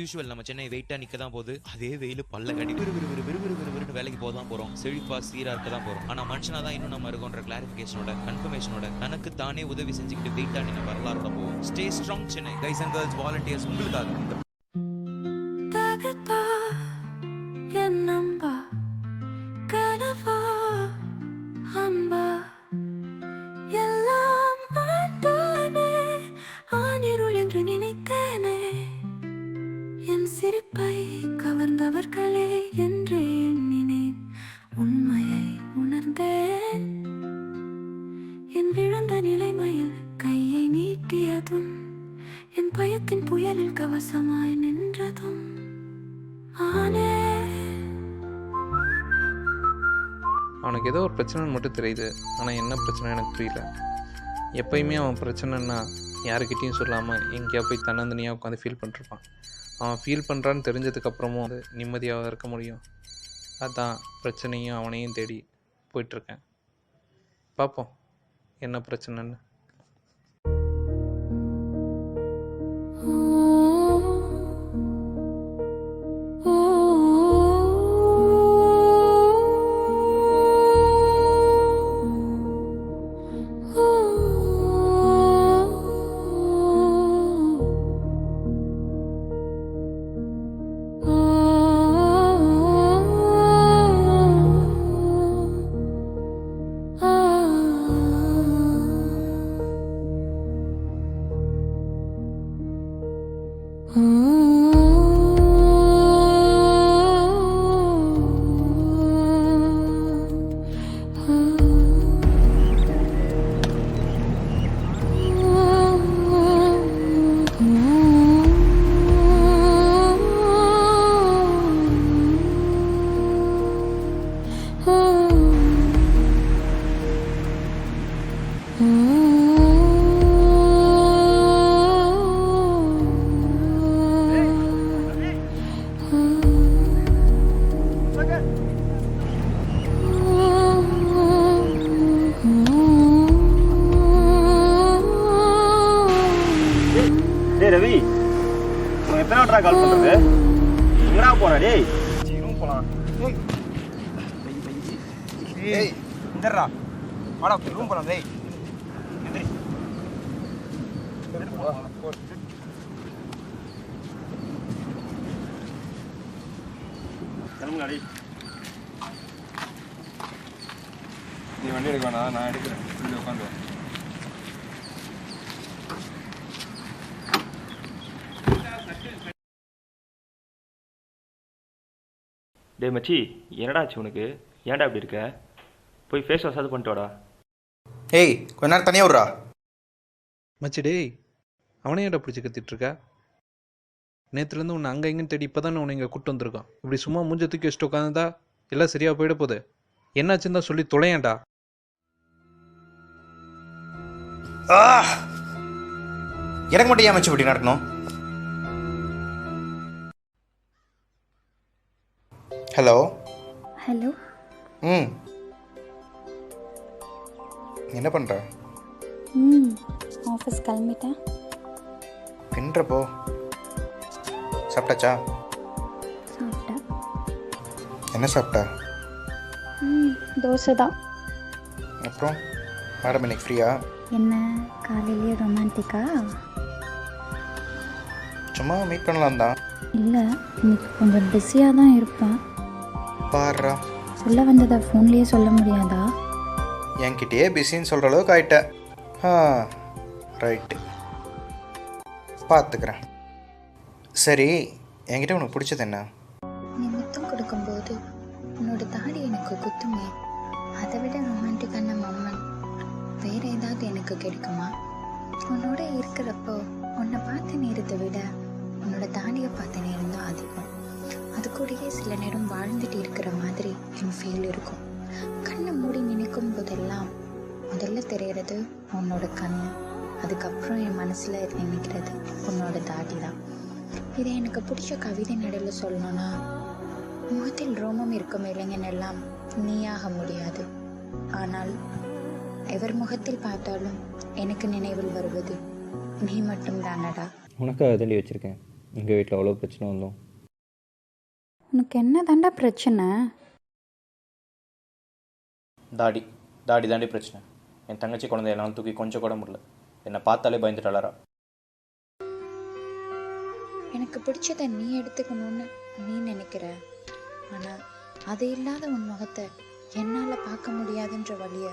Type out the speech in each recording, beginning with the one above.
Usual நம்ம சென்னை வெயிட்டா நிக்க தான் போகுது. அதே வெயில் பல்ல கடி விறுவிறு வேலைக்கு போக தான் போறோம். செழிப்பா சீரா இருக்க தான் போறோம். ஆனா மனுஷனா தான் இன்னும் நம்ம இருக்கோன்ற கிளாரிபிகேஷனோட கன்ஃபர்மேஷனோட தனக்கு தானே உதவி செஞ்சுக்கிட்டு வெயிட்டா நின்ன வரலாறோட போவோம். Stay strong Chennai. Guys and girls, volunteers உங்களுக்காக. சிரிப்பை கவர்ந்தவர்களே என்று எண்ணினேன், உண்மையை உணர்ந்தேன். என் விழுந்த நிலைமையில் கையை நீட்டியதும், என் பயத்தின் புயலில் கவசமாய் நின்றதும் ஆனே. அவனுக்கு ஏதோ ஒரு பிரச்சனைன்னு மட்டும் தெரியுது, ஆனால் என்ன பிரச்சனை எனக்கு புரியல. எப்பயுமே அவன் பிரச்சனைன்னா யாருக்கிட்டையும் சொல்லாமல் எங்கேயா போய் தன்னந்தனியாக உட்காந்து ஃபீல் பண்ணிருப்பான். அவன் ஃபீல் பண்ணுறான்னு தெரிஞ்சதுக்கப்புறமும் அது நிம்மதியாக இருக்க முடியும். அதான் பிரச்சனையும் அவனையும் தேடி போயிட்டுருக்கேன். பார்ப்போம் என்ன பிரச்சனைன்னு. ரவி, உனக்கு எத்தனை வாட்டரா கால் பண்றது? எங்கடா போற? டேய் ரூம் போலாம். ஏய் இந்தடா வாடா, ரூம் போலாம். டேய் எந்திரி. கிளம்புங்க. டேய் நீ வண்டி எடுக்க வேணாம், நான் எடுக்கிறேன். இப்படி உட்காந்து டே மச்சி, என்னடா ஆச்சு உனக்கு? ஏன்டா அப்படி இருக்க? போய் ஃபேஸ் வாஷ் அது பண்ணிட்டு வாடா. ஏய் கொஞ்ச நேரம் தனியாக விட்றா. மச்சி டேய், அவனே ஏன்டா பிடிச்சி கத்திட்டுருக்க? நேற்றுலேருந்து உன்னை அங்கே இங்கேன்னு தேடி இப்போ தானே உன்னை இங்கே கூப்பிட்டு வந்திருக்கான். இப்படி சும்மா மூஞ்ச தூக்கி வச்சுட்டு உட்காந்துதா எல்லாம் சரியாக போயிட போகுது. என்னாச்சுன்னு தான் சொல்லி தொலையாண்டா. எனக்கு மட்டும் ஏன் மச்சி இப்படி நடக்கணும்? Hello hello. என்ன பண்ணுற? ஆஃபீஸ் கிளம்பிட்டேன். பின்றப்போ சாப்பிட்டாச்சா? சாப்பிட்டேன். என்ன சாப்பிட்டா? தோசை தான். அப்புறம் மேடம் இன்னைக்கு ஃப்ரீயா? என்ன காலையிலேயே ரொமான்டிக்கா? சும்மா மீட் பண்ணலாம் தான். இல்லை, இன்னைக்கு கொஞ்சம் பிஸியாக தான் இருப்பேன். பாடுறா, சொல்ல வந்ததை ஃபோன்லேயே சொல்ல முடியாதா? என்கிட்டயே பிஸின்னு சொல்கிற அளவுக்கு ஆயிட்டேன். ரைட்டு, பார்த்துக்கிறேன். சரி, என்கிட்ட உனக்கு பிடிச்சது என்ன? நீ முத்தம் கொடுக்கும்போது உன்னோட தாடி எனக்கு குத்துமே, அதை விட ரொமான்டிக்கான மொமெண்ட் வேற ஏதாவது எனக்கு கிடைக்குமா? உன்னோட இருக்கிறப்போ உன்னை பார்த்த நேரத்தை விட உன்னோட தாடியை பார்த்த நேரம் தான் அதிகம். அது கூடயே சில நேரம் வாழ்ந்துட்டு இருக்கிற மாதிரி என் ஃபீல் இருக்கும். கண்ணை மூடி நினைக்கும் போதெல்லாம் முதல்ல தெரியறது உன்னோட கண், அதுக்கப்புறம் என் மனசில் நினைக்கிறது உன்னோட தாடி தான். இதை எனக்கு பிடிச்ச கவிதை நடையில் சொல்லணும்னா, முகத்தில் ரோமம் இருக்கும் இளைஞன் எல்லாம் நீயாக முடியாது, ஆனால் எவர் முகத்தில் பார்த்தாலும் எனக்கு நினைவில் வருவது நீ மட்டும் தானடா. உனக்காக தள்ளி வச்சுருக்கேன். எங்கள் வீட்டில் அவ்வளோ பிரச்சனை வந்தோம். உனக்கு என்ன தாண்டா பிரச்சனை? தாடி தாடி தாண்டி பிரச்சனை. என் தங்கச்சி குழந்தைய எல்லாம் தூக்கி கொஞ்சம் கூட முடியல. என்னை பார்த்தாலே பயந்துட்டாளரா. எனக்கு பிடிச்சதை நீ எடுத்துக்கணும்னு நீ நினைக்கிற, ஆனால் அது இல்லாத உன் முகத்தை என்னால் பார்க்க முடியாதுன்ற வழியை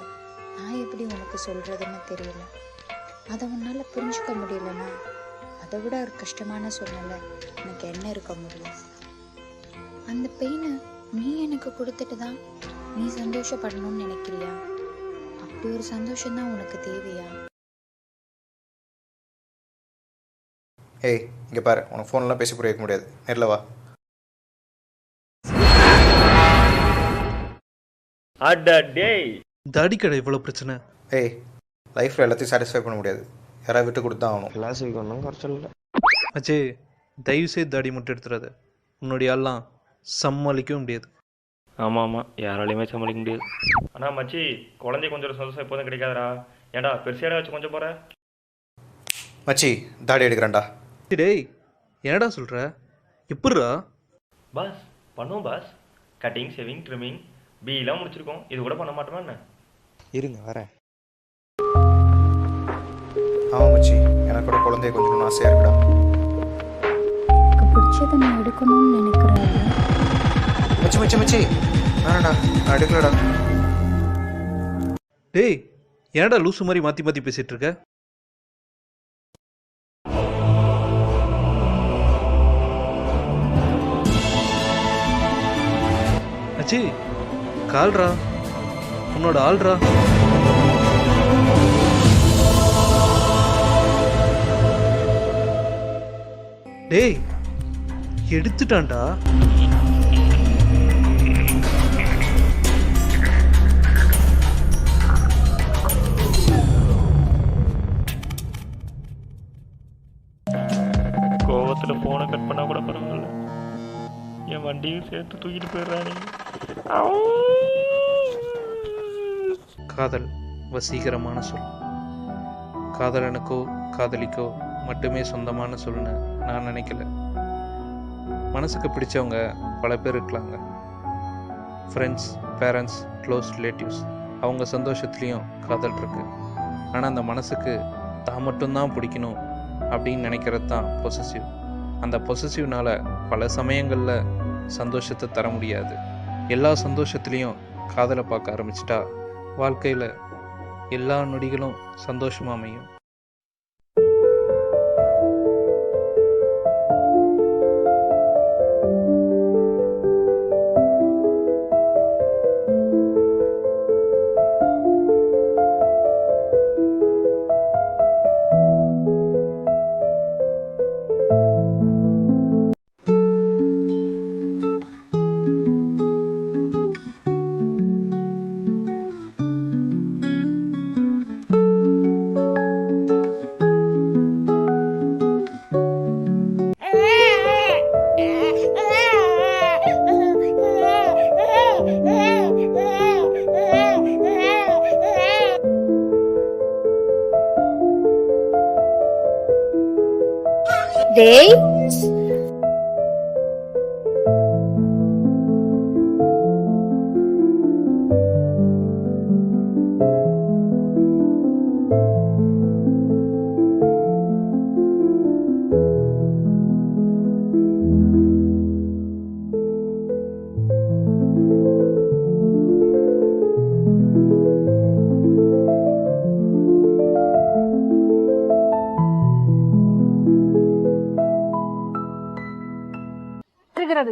நான் எப்படி உனக்கு சொல்கிறதுன்னு தெரியல. அதை உன்னால் புரிஞ்சுக்க முடியலன்னா அதை விட ஒரு கஷ்டமான சூழ்நிலை எனக்கு என்ன இருக்க முடியும்? அந்த பெயினை நீ எனக்கு கொடுத்துட்டு தான் நீ சந்தோஷப்படணும்னு நினைக்கிறியா? அப்படி ஒரு சந்தோஷம்தான் உனக்கு தேவையா? ஏய் இங்கே பாரு, உனக்கு ஃபோன்லாம் பேசி புரிய வைக்க முடியாது. நேரில் வா. அட டேய், தாடி கடை இவ்வளோ பிரச்சனை. ஏய் லைஃப்பில் எல்லாத்தையும் சாட்டிஸ்ஃபை பண்ண முடியாது. யாராவது விட்டு கொடுத்து தான் ஆகணும். கிளாஸுக்கு ஒன்றும் குறைச்சல் இல்லை. மச்சி, தயவுசெய்து தாடி மட்டும் எடுத்துடாத. உன்னுடைய ஆள்லாம் சமாளிக்கவும் முடியாது. ஆமாம் ஆமாம், யாராலையுமே சமாளிக்க முடியாது. ஆனால் மச்சி, குழந்தை கொஞ்சம் சந்தோஷம் எப்போதும் கிடைக்காதடா. ஏன்டா பெருசாக வச்சு கொஞ்சம் போகிற? மச்சி தாடி எடுக்கிறேன்டா. டேய், என்னடா சொல்கிற? எப்பட்றா? பாஸ் பண்ணுவோம் பாஸ். கட்டிங், ஷேவிங், ட்ரிம்மிங், பிலாம் முடிச்சிருக்கோம். இது கூட பண்ண மாட்டோமா என்ன? இருங்க வரேன். ஆமாம் மச்சி, எனக்கு கூட குழந்தைய கொஞ்சம் ஆசையாக இருக்குடா. எனக்கு பிடிச்சதை நான் எடுக்கணும்னு நினைக்கிறேன். மச்சி மச்சி மச்சி, வேணாடா, நான் எடுக்கலடா. டேய், ஏன்டா லூசு மாதிரி மாற்றி மாற்றி பேசிகிட்டு இருக்க? அச்சி, கால்ரா, உன்னோட ஆள்ரா. டேய், எடுத்துட்டான்டா. கோவத்தில் ஃபோனை கட் பண்ணால் கூட பரவாயில்ல, என் வண்டியும் சேர்த்து தூக்கிட்டு போயிடுறானே. காதல் வசீகரமான சொல். காதலனுக்கோ காதலிக்கோ மட்டுமே சொந்தமான சொல்னு நான் நினைக்கல. மனசுக்கு பிடிச்சவங்க பல பேர் இருக்கலாங்க. ஃப்ரெண்ட்ஸ், பேரண்ட்ஸ், க்ளோஸ் ரிலேட்டிவ்ஸ், அவங்க சந்தோஷத்துலேயும் காதல் இருக்கு. ஆனால் அந்த மனசுக்கு தான் மட்டும்தான் பிடிக்கணும் அப்படின்னு நினைக்கிறது தான் பொசசிவ். அந்த பொசசிவ்னால பல சமயங்களில் சந்தோஷத்தை தர முடியாது. எல்லா சந்தோஷத்துலேயும் காதலை பார்க்க ஆரம்பிச்சிட்டா வாழ்க்கையில் எல்லா நொடிகளும் சந்தோஷமாக அமையும். டேய்,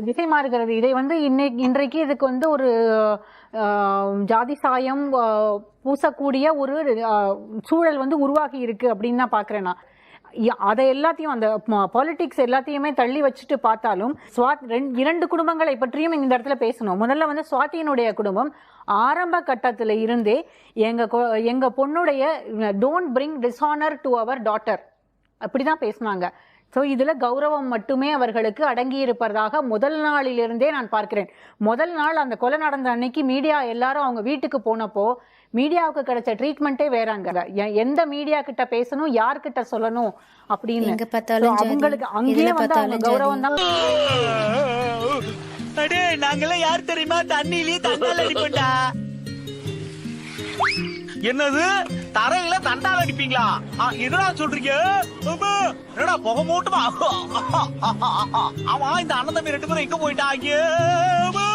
திசை மாறுகிறது. இதை இன்றைக்கு இதுக்கு ஒரு ஜாதி சாயம் பூசக்கூடிய ஒரு சூழல் உருவாகி இருக்கு அப்படின்னு தான் பாக்குறேன் நான். அதை எல்லாத்தையும், அந்த பாலிடிக்ஸ் எல்லாத்தையுமே தள்ளி வச்சுட்டு பார்த்தாலும் இரண்டு குடும்பங்களை பற்றியும் இந்த இடத்துல பேசணும். முதல்ல சுவாதியினுடைய குடும்பம் ஆரம்ப கட்டத்துல இருந்தே எங்க பொண்ணுடைய don't bring dishonour to our daughter அப்படிதான் பேசினாங்க. ஸோ இதில் கௌரவம் மட்டுமே அவர்களுக்கு அடங்கி இருப்பதாக முதல் நாளிலிருந்தே நான் பார்க்கிறேன். முதல் நாள் அந்த கொலை நடந்த அன்னைக்கு மீடியா எல்லாரும் அவங்க வீட்டுக்கு போனப்போ மீடியாவுக்கு கிடைச்ச ட்ரீட்மெண்ட்டே வேறாங்க. எந்த மீடியா கிட்ட பேசணும், யார்கிட்ட சொல்லணும் அப்படின்னு எங்க பார்த்தாலும் So, ஜாதி, அவங்களுக்கு எதுல அங்கேயே வந்து அவங்க பார்த்தாலும் கௌரவம் தான். அடே நாங்கெல்லாம் யார் தெரியுமா? தண்ணியிலேயே தண்டால் அடிப்போம்டா. என்னது தரையில தண்டால் அடிப்பீங்களா? என்னடா சொல்றீங்க? ஆமா, என்னடா புகை மூட்டுமா? ஆமா, இந்த அண்ணன் தம்பி 2 பேரும் எங்க போயிட்டாங்க? ஆமா.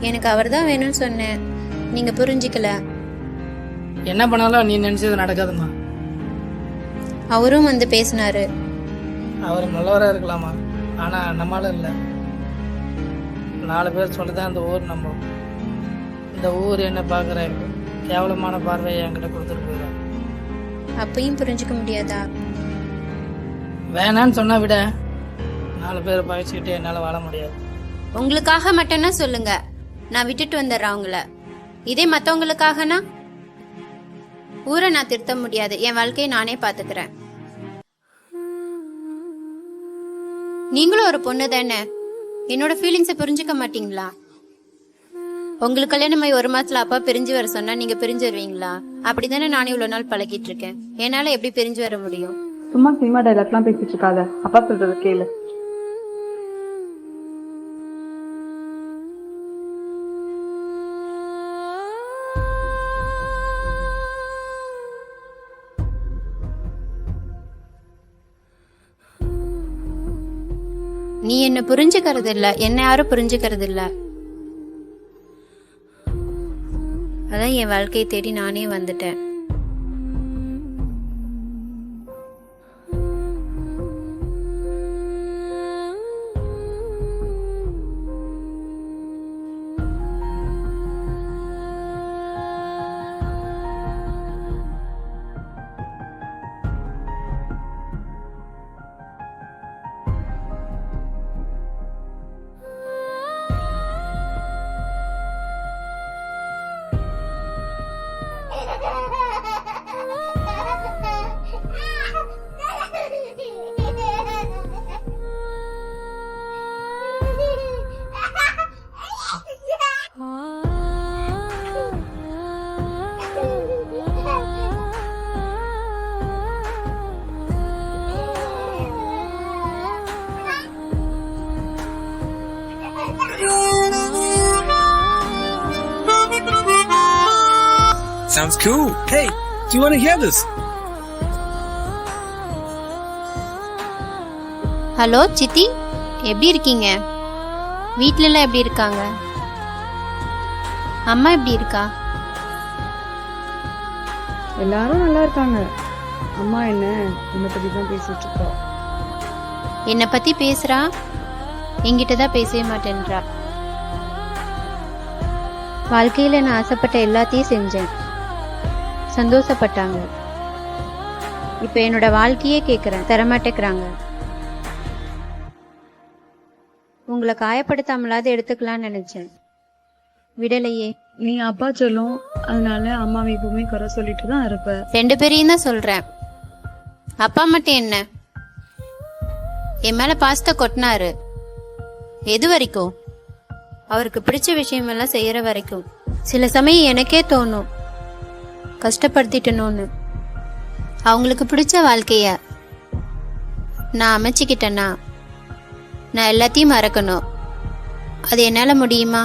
எனக்கு அவர் தான் வேணும்னு சொன்னேன், நீங்க புரிஞ்சுக்கல. என்ன பண்ணாலும் நீ நினைச்சது நடக்காதுமா. அவரும் வந்து பேசினாரு. அவர் நல்லவரா இருக்கலாமா, ஆனா நம்மளால இல்லை. 4 பேர் சொல்லிதான் இந்த ஊர் நம்பும். இந்த ஊர் என்ன பார்க்குற கேவலமான பார்வையை என்கிட்ட கொடுத்துட்டு போயிடும். அப்பயும் புரிஞ்சுக்க முடியாதா? வேணான்னு சொன்னா விட 4 பேர் பகிச்சுக்கிட்டு என்னால் வாழ முடியாது. உங்களுக்காக மட்டும்னா சொல்லுங்க, நான் விட்டுட்டு வந்துடுறேன் அவங்கள. இதே மற்றவங்களுக்காகனா ஊரை நான் திருத்த முடியாது. என் வாழ்க்கையை நானே பார்த்துக்கிறேன். நீங்களும் ஒரு பொண்ணு தானே, என்னோட ஃபீலிங்ஸை புரிஞ்சுக்க மாட்டீங்களா? உங்களுக்கு கல்யாணமாய் 1 மாசத்துல அப்பா பிரிஞ்சு வர சொன்னா நீங்க பிரிஞ்சு வருவீங்களா? அப்படிதானே நானே இவ்வளவு நாள் பழகிட்டு இருக்கேன். என்னால எப்படி பிரிஞ்சு வர முடியும்? சும்மா சினிமா டைலாக்லாம் பேசிட்டு இருக்காத, அப்பா சொல்றது கேளு. நீ என்ன புரிஞ்சுக்கிறது இல்ல, என்ன யாரும் புரிஞ்சுக்கிறது இல்ல. அதான் என் வாழ்க்கையை தேடி நானே வந்துட்டேன். Sounds cool. Hey, do you want to hear this? Hello சித்தி, எப்படி இருக்கீங்க? வீட்ல எல்லாம் எப்படி இருக்காங்க? அம்மா எப்படி இருக்கா? எல்லாரும் நல்லா இருக்காங்க. அம்மா என்ன உன்னை பத்தி தான் பேசிட்டு இருக்கா. என்னை பத்தி பேசுறா, என்கிட்ட தான் பேசவே மாட்டேன்றா. வாழ்க்கையில நான் ஆசைப்பட்ட எல்லாத்தையும் செஞ்சேன், சந்தோஷப்பட்டாங்க. இப்ப என்னோட வாழ்க்கையே கேட்குறேன், தரமாட்டேக்கிறாங்க. உங்களை காயப்படுத்தாமலாவது எடுத்துக்கலாம்னு நினைச்சேன், விடலையே. நீ அப்பா சொல்லும், அதனால அம்மாவை எப்பவுமே குறை சொல்லிட்டு தான் இருப்ப. 2 பேரையும் தான் சொல்றேன். அப்பா மட்டும் என்ன, என் மேல பாசத்தை கொட்டினாரு. எது வரைக்கும்? அவருக்கு பிடிச்ச விஷயமெல்லாம் செய்யற வரைக்கும். சில சமயம் எனக்கே தோணும், கஷ்டப்படுத்திட்டணும்னு. அவங்களுக்கு பிடிச்ச வாழ்க்கைய நான் அமைச்சுக்கிட்டேன்னா நான் எல்லாத்தையும் மறக்கணும். அது என்னால முடியுமா?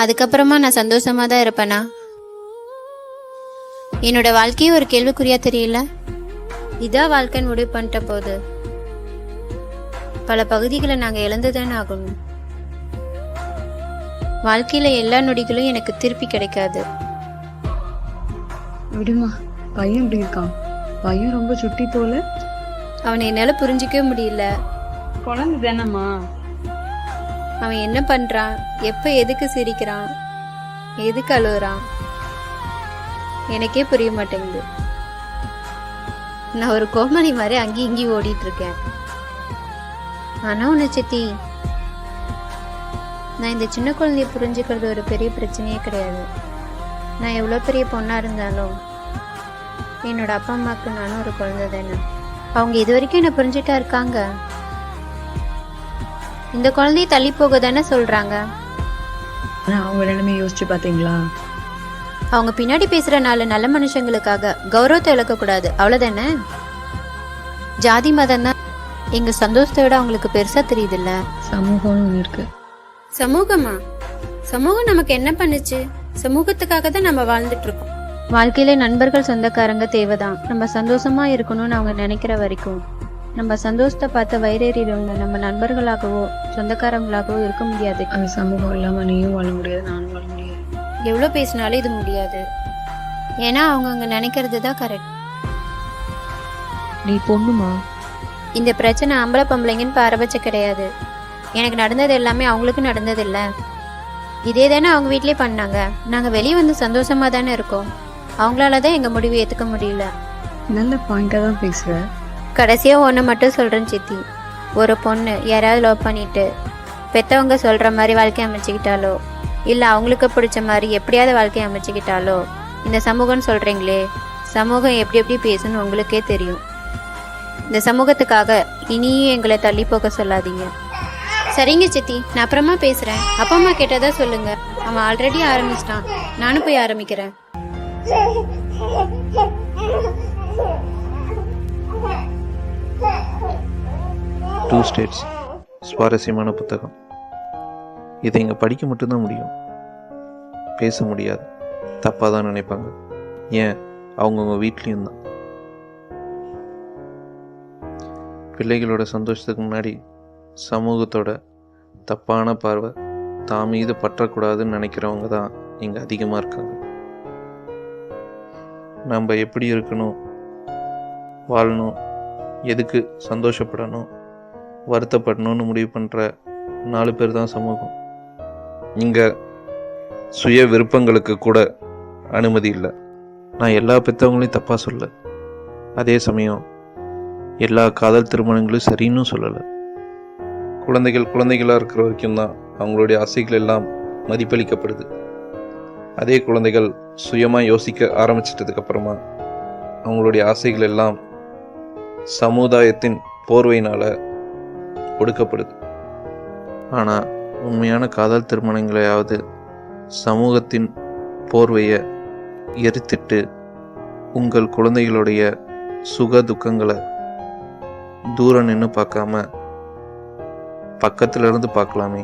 அதுக்கப்புறமா நான் சந்தோஷமா தான் இருப்பேனா? என்னோட வாழ்க்கையே ஒரு கேள்விக்குறியா தெரியல. இதான் வாழ்க்கைன்னு முடிவு பண்ணிட்ட போது பல பகுதிகளை நாங்க இழந்துதானே ஆகணும். வாழ்க்கையில எல்லா நொடிகளும் எனக்கு திருப்பி கிடைக்காது. விடுமா, பையன் இப்படி இருக்கான். பையன் ரொம்ப சுட்டி போல. அவனை என்னால புரிஞ்சிக்கவே முடியல. குழந்தை தானம்மா. அவன் என்ன பண்றான், எப்ப எதுக்கு சிரிக்கிறான், எதுக்கு அழுகுறான், எனக்கே புரிய மாட்டேங்குது. நான் ஒரு கோமாளி மாதிரி அங்கேயும் இங்கேயும் ஓடிட்டு இருக்கேன். ஆனா உன்னை சித்தி, நான் இந்த சின்ன குழந்தைய புரிஞ்சுக்கிறது ஒரு பெரிய பிரச்சனையே கிடையாது. நான் எவ்வளோ பெரிய பொண்ணா இருந்தாலும் என்னோட அப்பா அம்மாவுக்கு நானும் ஒரு குழந்தை தானே. அவங்க இது வரைக்கும் என்னை புரிஞ்சுட்டா இருக்காங்க. இந்த குழந்தைய தள்ளி போக தானே சொல்றாங்க. ஆனால் அவங்க நிலைமையை யோசிச்சு பார்த்தீங்களா? அவங்க பின்னாடி பேசுற நல்ல மனுஷங்களுக்காக கௌரவத்தை இழக்கக்கூடாது, அவ்வளோதானே. ஜாதி மதம் தான் எங்க சந்தோஷத்தை விட அவங்களுக்கு பெருசா தெரியுதுல்ல. சமூகம்னு ஒன்று இருக்கு. சமூகமா? சமூகம் நமக்கு என்ன பண்ணுச்சு? சமூகத்துக்காக தான் நம்ம வாழ்ந்துட்டு இருக்கோம். வாழ்க்கையில நண்பர்கள் சொந்தக்காரங்க தேவைதான். நம்ம சந்தோஷமா இருக்கணும்னு அவங்க நினைக்கிற வரைக்கும் நம்ம சந்தோஷத்தை பார்த்து வயிறேறிடுவங்க நம்ம நண்பர்களாகவோ சொந்தக்காரங்களாகவோ இருக்க முடியாது. அந்த சமூகம் இல்லாமல் நீயும் வாழ முடியாது, நானும் வாழ முடியாது. எவ்வளோ பேசினாலும் இது முடியாது. ஏன்னா அவங்க அங்க நினைக்கிறது தான் கரெக்ட். நீ பொண்ணுமா? இந்த பிரச்சனை ஆம்பளை பொம்பளைங்கன்னு பாரபட்ச கிடையாது. எனக்கு நடந்தது எல்லாமே அவங்களுக்கு நடந்தது இல்லை. இதே தானே அவங்க வீட்லயே பண்ணாங்க. நாங்கள் வெளியே வந்து சந்தோஷமா தானே இருக்கோம். அவங்களால தான் எங்கள் முடிவு ஏற்றுக்க முடியல. நல்ல பாயிண்டாக தான் பேசுகிற. கடைசியாக ஒன்று மட்டும் சொல்கிறேன் சித்தி. ஒரு பொண்ணு யாராவது லவ் பண்ணிட்டு பெற்றவங்க சொல்கிற மாதிரி வாழ்க்கை அமைச்சுக்கிட்டாலோ இல்லை அவங்களுக்கு பிடிச்ச மாதிரி எப்படியாவது வாழ்க்கையை அமைச்சுக்கிட்டாலோ இந்த சமூகம்னு சொல்கிறீங்களே, சமூகம் எப்படி எப்படி பேசுன்னு உங்களுக்கே தெரியும். இந்த சமூகத்துக்காக இனியும் எங்களை தள்ளி போக சொல்லாதீங்க. சரிங்க சித்தி, நான் அப்புறமா பேசுகிறேன். அப்பா அம்மா கேட்டதா சொல்லுங்க. அவன் ஆல்ரெடி ஆரம்பிச்சிட்டான், நானும் போய் ஆரம்பிக்கிறேன். டூ ஸ்டேட்ஸ் சுவாரஸ்யமான புத்தகம். இதை இங்கே படிக்க மட்டும்தான் முடியும், பேச முடியாது. தப்பாக தான் நினைப்பாங்க. ஏன், அவங்கவுங்க வீட்லேயும் தான். பிள்ளைகளோட சந்தோஷத்துக்கு முன்னாடி சமூகத்தோட தப்பான பார்வை தான் மீது பற்றக்கூடாதுன்னு நினைக்கிறவங்க தான் இங்கே அதிகமாக இருக்காங்க. நம்ம எப்படி இருக்கணும், வாழணும், எதுக்கு சந்தோஷப்படணும், வருத்தப்படணும்னு முடிவு பண்ணுற 4 பேர் தான் சமூகம். இங்கே சுய விருப்பங்களுக்கு கூட அனுமதி இல்லை. நான் எல்லா பெற்றவங்களையும் தப்பாக சொல்ல, அதே சமயம் எல்லா காதல் திருமணங்களும் சரின்னு சொல்லலை. குழந்தைகளாக இருக்கிற வரைக்கும் தான் அவங்களுடைய ஆசைகள் எல்லாம் மதிப்பளிக்கப்படுது. அதே குழந்தைகள் சுயமாக யோசிக்க ஆரம்பிச்சிட்டதுக்கப்புறமா அவங்களுடைய ஆசைகள் எல்லாம் சமுதாயத்தின் போர்வையினால் ஒடுக்கப்படுது. ஆனால் உண்மையான காதல் திருமணங்களையாவது சமூகத்தின் போர்வையை எரித்திட்டு உங்கள் குழந்தைகளுடைய சுக துக்கங்களை தூரம் நின்று பார்க்காம பக்கத்துல இருந்து பார்க்கலாமே.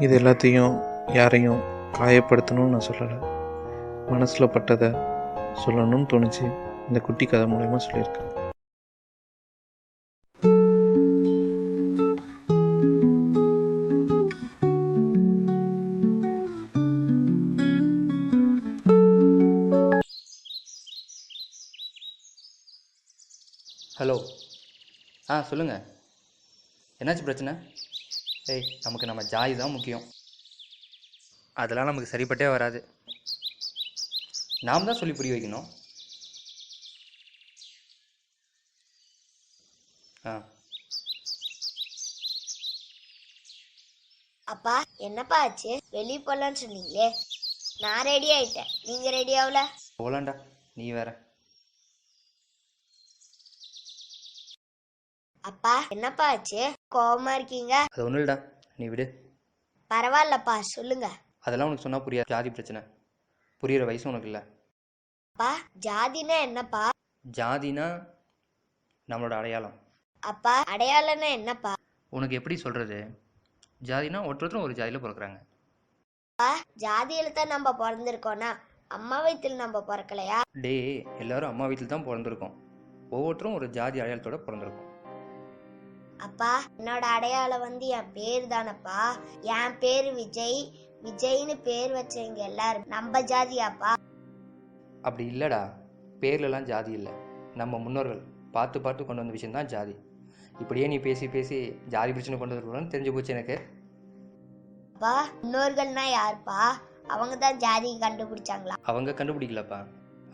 இது எல்லாத்தையும் யாரையும் காயப்படுத்தணும்னு நான் சொல்லலை, மனசில் பட்டதை சொல்லணும்னு தோணுச்சு. இந்த குட்டி கதை மூலயமா சொல்லியிருக்கேன். ஹலோ. சொல்லுங்கள். என்னாச்சு பிரச்சனை? நமக்கு நம்ம ஜாதி தான் முக்கியம். அதெல்லாம் நமக்கு சரிப்பட்டே வராது. நாம் தான் சொல்லி புரிய வைக்கணும். அப்பா, என்னப்பா ஆச்சு? வெளியே போலான்னு சொன்னீங்களே. நான் ரெடி ஆயிட்டேன், நீங்க ரெடி ஆகல? போலாண்டா, நீ வேற. அப்பா, என்னப்பா ஆச்சு? கோவமா இருக்கீங்க? அது ஒன்றும் இல்லடா, நீ விடு. பரவாயில்லப்பா, சொல்லுங்க. அதெல்லாம் உனக்கு சொன்னா புரியாது. ஜாதி பிரச்சனை புரியுற வயசு உனக்கு இல்லை. அப்பா, ஜாதினா என்னப்பா? ஜாதினா நம்மளோட அடையாளம். அப்பா, அடையாளம்னா என்னப்பா? உனக்கு எப்படி சொல்றது? ஜாதினா ஒருத்தரும் ஒரு ஜாதியில பிறக்கிறாங்க. அப்பா, ஜாதியில தான் நம்ம பிறந்திருக்கோம்னா அம்மா வயித்துல நம்ம பிறக்கலையா? எல்லாரும் அம்மா வீட்டில் தான் பிறந்திருக்கோம். ஒவ்வொருத்தரும் ஒரு ஜாதி அடையாளத்தோட பிறந்திருக்கோம். அப்பா, என்னோட அடையாளம் என் பேர் தானப்பா. என் பேரு விஜய். விஜய்னு பேர் வச்சவங்க எல்லாரும் நம்ம ஜாதியாப்பா? அப்படி இல்லடா, பேர்லலாம் ஜாதி இல்லை. நம்ம முன்னோர்கள் பார்த்து பார்த்து கொண்டு வந்த விஷயம் தான் ஜாதி. இப்படியே நீ பேசி பேசி ஜாதி பிரச்சனை கொண்டு வரணும்னு தெரிஞ்சு போச்சு எனக்கு. அப்பா, முன்னோர்கள்னா யாருப்பா? அவங்க தான் ஜாதி கண்டுபிடிச்சாங்களா? அவங்க கண்டுபிடிக்கலப்பா,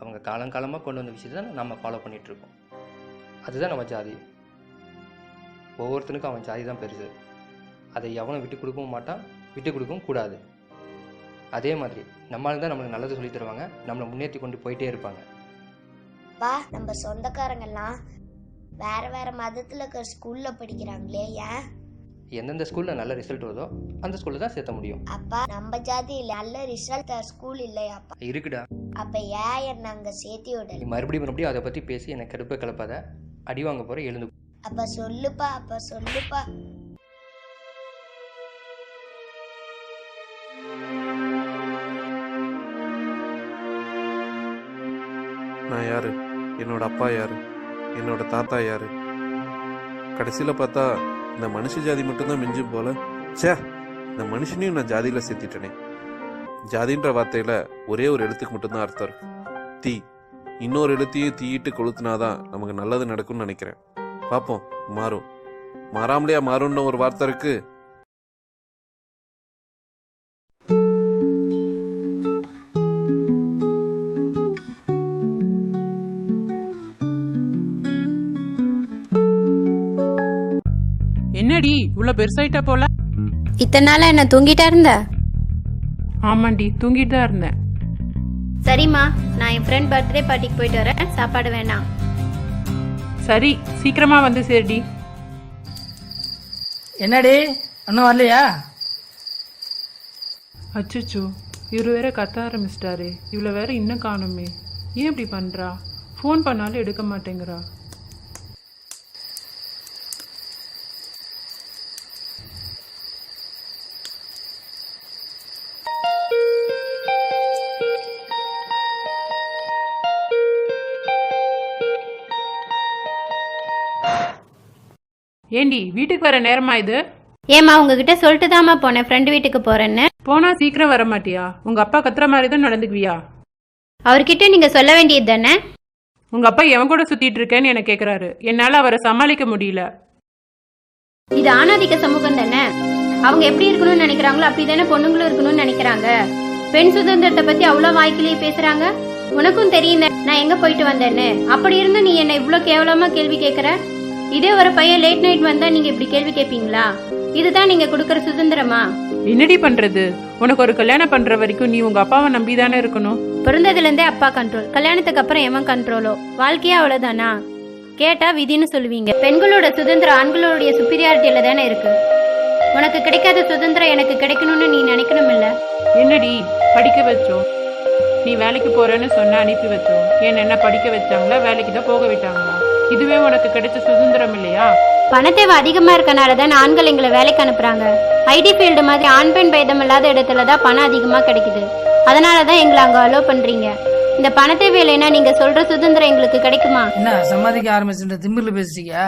அவங்க காலங்காலமாக கொண்டு வந்த விஷயத்தை நம்ம ஃபாலோ பண்ணிகிட்ருக்கோம். அதுதான் நம்ம ஜாதி. ஒவ்வொருத்தனுக்கும் அவன் ஜாதி தான் பெருசு. அதை எவனும் விட்டு கொடுக்கவும் மாட்டான், விட்டு கொடுக்கவும் கூடாது. அதே மாதிரி நம்மளால தான் நம்மளுக்கு நல்லது சொல்லி தருவாங்க, நம்மளை முன்னேற்றி கொண்டு போயிட்டே இருப்பாங்க. அப்பா நம்ம சொந்தக்காரங்கெல்லாம் வேற வேற மதத்துல இருக்கிற ஸ்கூல்ல படிக்கிறாங்களே, ஏன்? எந்தெந்த ஸ்கூலில் நல்ல ரிசல்ட் வருதோ அந்த ஸ்கூலில் தான் சேர்த்த முடியும். அப்பா நம்ம ஜாதி நல்ல ரிசல்ட் ஸ்கூல் இல்லையாப்பா? இருக்குடா. அப்ப ஏன் என்ன அங்க சேர்த்தி நீ விடல? மறுபடியும் அதை பற்றி பேசி எனக்கு கடுப்பை கிளப்பாத. அடி வாங்க போகிற எழுந்து. அப்ப சொல்லுப்பா, அப்ப சொல்லுப்பா. நான் யாரு, என்னோட அப்பா யாரு, என்னோட தாத்தா யாரு? கடைசியில் பார்த்தா இந்த மனுஷ ஜாதி மட்டும்தான் மிஞ்சும் போல. சே, இந்த மனுஷனையும் நான் ஜாதியில் சேர்த்திட்டேனே. ஜாதின்ற வார்த்தையில் ஒரே ஒரு எழுத்துக்கு மட்டும்தான் அர்த்தம் இருக்கு, தீ. இன்னொரு எழுத்தையும் தீயிட்டு கொளுத்துனாதான் நமக்கு நல்லது நடக்கும்னு நினைக்கிறேன். பார்ப்போம், மாறும். மாறாமலையா மாறும்னு ஒரு வார்த்தை இருக்கு. என்னடி இவ்வளோ பெருசாயிட்டா போல? இத்தனை நாளா என்ன தூங்கிட்டா இருந்த? ஆமாண்டி, தூங்கிட்டு தான் இருந்தேன். சரிம்மா, நான் என் ஃப்ரெண்ட் பர்த்டே பார்ட்டிக்கு போயிட்டு வரேன். சாப்பாடு வேணாம். சரி, சீக்கிரமா வந்து சரிடி. என்னடி இன்னும் வரலையா? அச்சோ, இவரு வேற கத்த ஆரம்பிச்சிட்டாரு. இவ்வளோ வேற இன்னும் காணுமே. ஏன் இப்படி பண்றா? ஃபோன் பண்ணாலும் எடுக்க மாட்டேங்கிறா. ஏண்டி, வீட்டுக்கு வர நேரமா இது? ஏமா உங்ககிட்ட சொல்லிட்டு தாமா போனேன் ஃப்ரெண்டு வீட்டுக்கு போறேன்னு. போனா சீக்கிரம் வர மாட்டியா? உங்க அப்பா கத்துற மாதிரி தான் நடந்துக்குவியா? அவர்கிட்ட நீங்க சொல்ல வேண்டியது தானே. உங்க அப்பா எவன் கூட சுத்திட்டு இருக்கேன்னு என்ன கேக்குறாரு. என்னால அவரை சமாளிக்க முடியல. இது ஆணாதிக்க சமூகம் தானே. அவங்க எப்படி இருக்கணும்னு நினைக்கிறாங்களோ அப்படிதானே பொண்ணுங்களும் இருக்கணும்னு நினைக்கிறாங்க. பெண் சுதந்திரத்தை பத்தி அவ்வளவு வாய்க்கிலேயே பேசுறாங்க. உனக்கும் தெரியும் நான் எங்க போயிட்டு வந்தேன்னு. அப்படி இருந்து நீ என்ன இவ்வளவு கேவலமா கேள்வி கேட்கற? இதே ஒரு பையன் லேட் நைட் வந்தா நீங்க இப்படி கேள்வி கேட்பீங்களா? இதுதான் நீங்க கொடுக்கற சுதந்திரமா? என்னடி பண்றது? உனக்கு ஒரு கல்யாணம் பண்ற வரைக்கும் நீ உங்க அப்பாவை நம்பி தானே இருக்கணும். பிறந்ததுல இருந்தே அப்பா கண்ட்ரோல், கல்யாணத்துக்கு அப்புறம் எவன் கண்ட்ரோலோ? வாழ்க்கையே அவ்வளவுதானா? கேட்டா விதின்னு சொல்லுவீங்க. பெண்களோட சுதந்திரம் ஆண்களுடைய சுப்பீரியாரிட்டியில தானே இருக்கு. உனக்கு கிடைக்காத சுதந்திரம் எனக்கு கிடைக்கணும்னு நீ நினைக்கணும் இல்ல? என்னடி படிக்க வச்சோம், நீ வேலைக்கு போறேன்னு சொன்ன அனுப்பி வச்சோம். என்ன படிக்க வச்சாங்களா, வேலைக்கு தான் போக விட்டாங்களா? இதுவே உனக்கு கிடைச்ச சுதந்திரம் இல்லையா? பணத்தேவை அதிகமா இருக்கனால தான் ஆண்கள் எங்களை வேலைக்கு அனுப்புறாங்க. ஐடி ஃபீல்டு மாதிரி ஆண் பெண் பேதம் இல்லாத இடத்துல தான் பணம் அதிகமா கிடைக்குது. அதனாலதான் எங்களை அங்க அலோ பண்றீங்க. இந்த பணத்தேவை இல்லைன்னா நீங்க சொல்ற சுதந்திரம் எங்களுக்கு கிடைக்குமா? என்ன சம்பாதிக்க ஆரம்பிச்சுட்டு திமிர்ல பேசிக்க.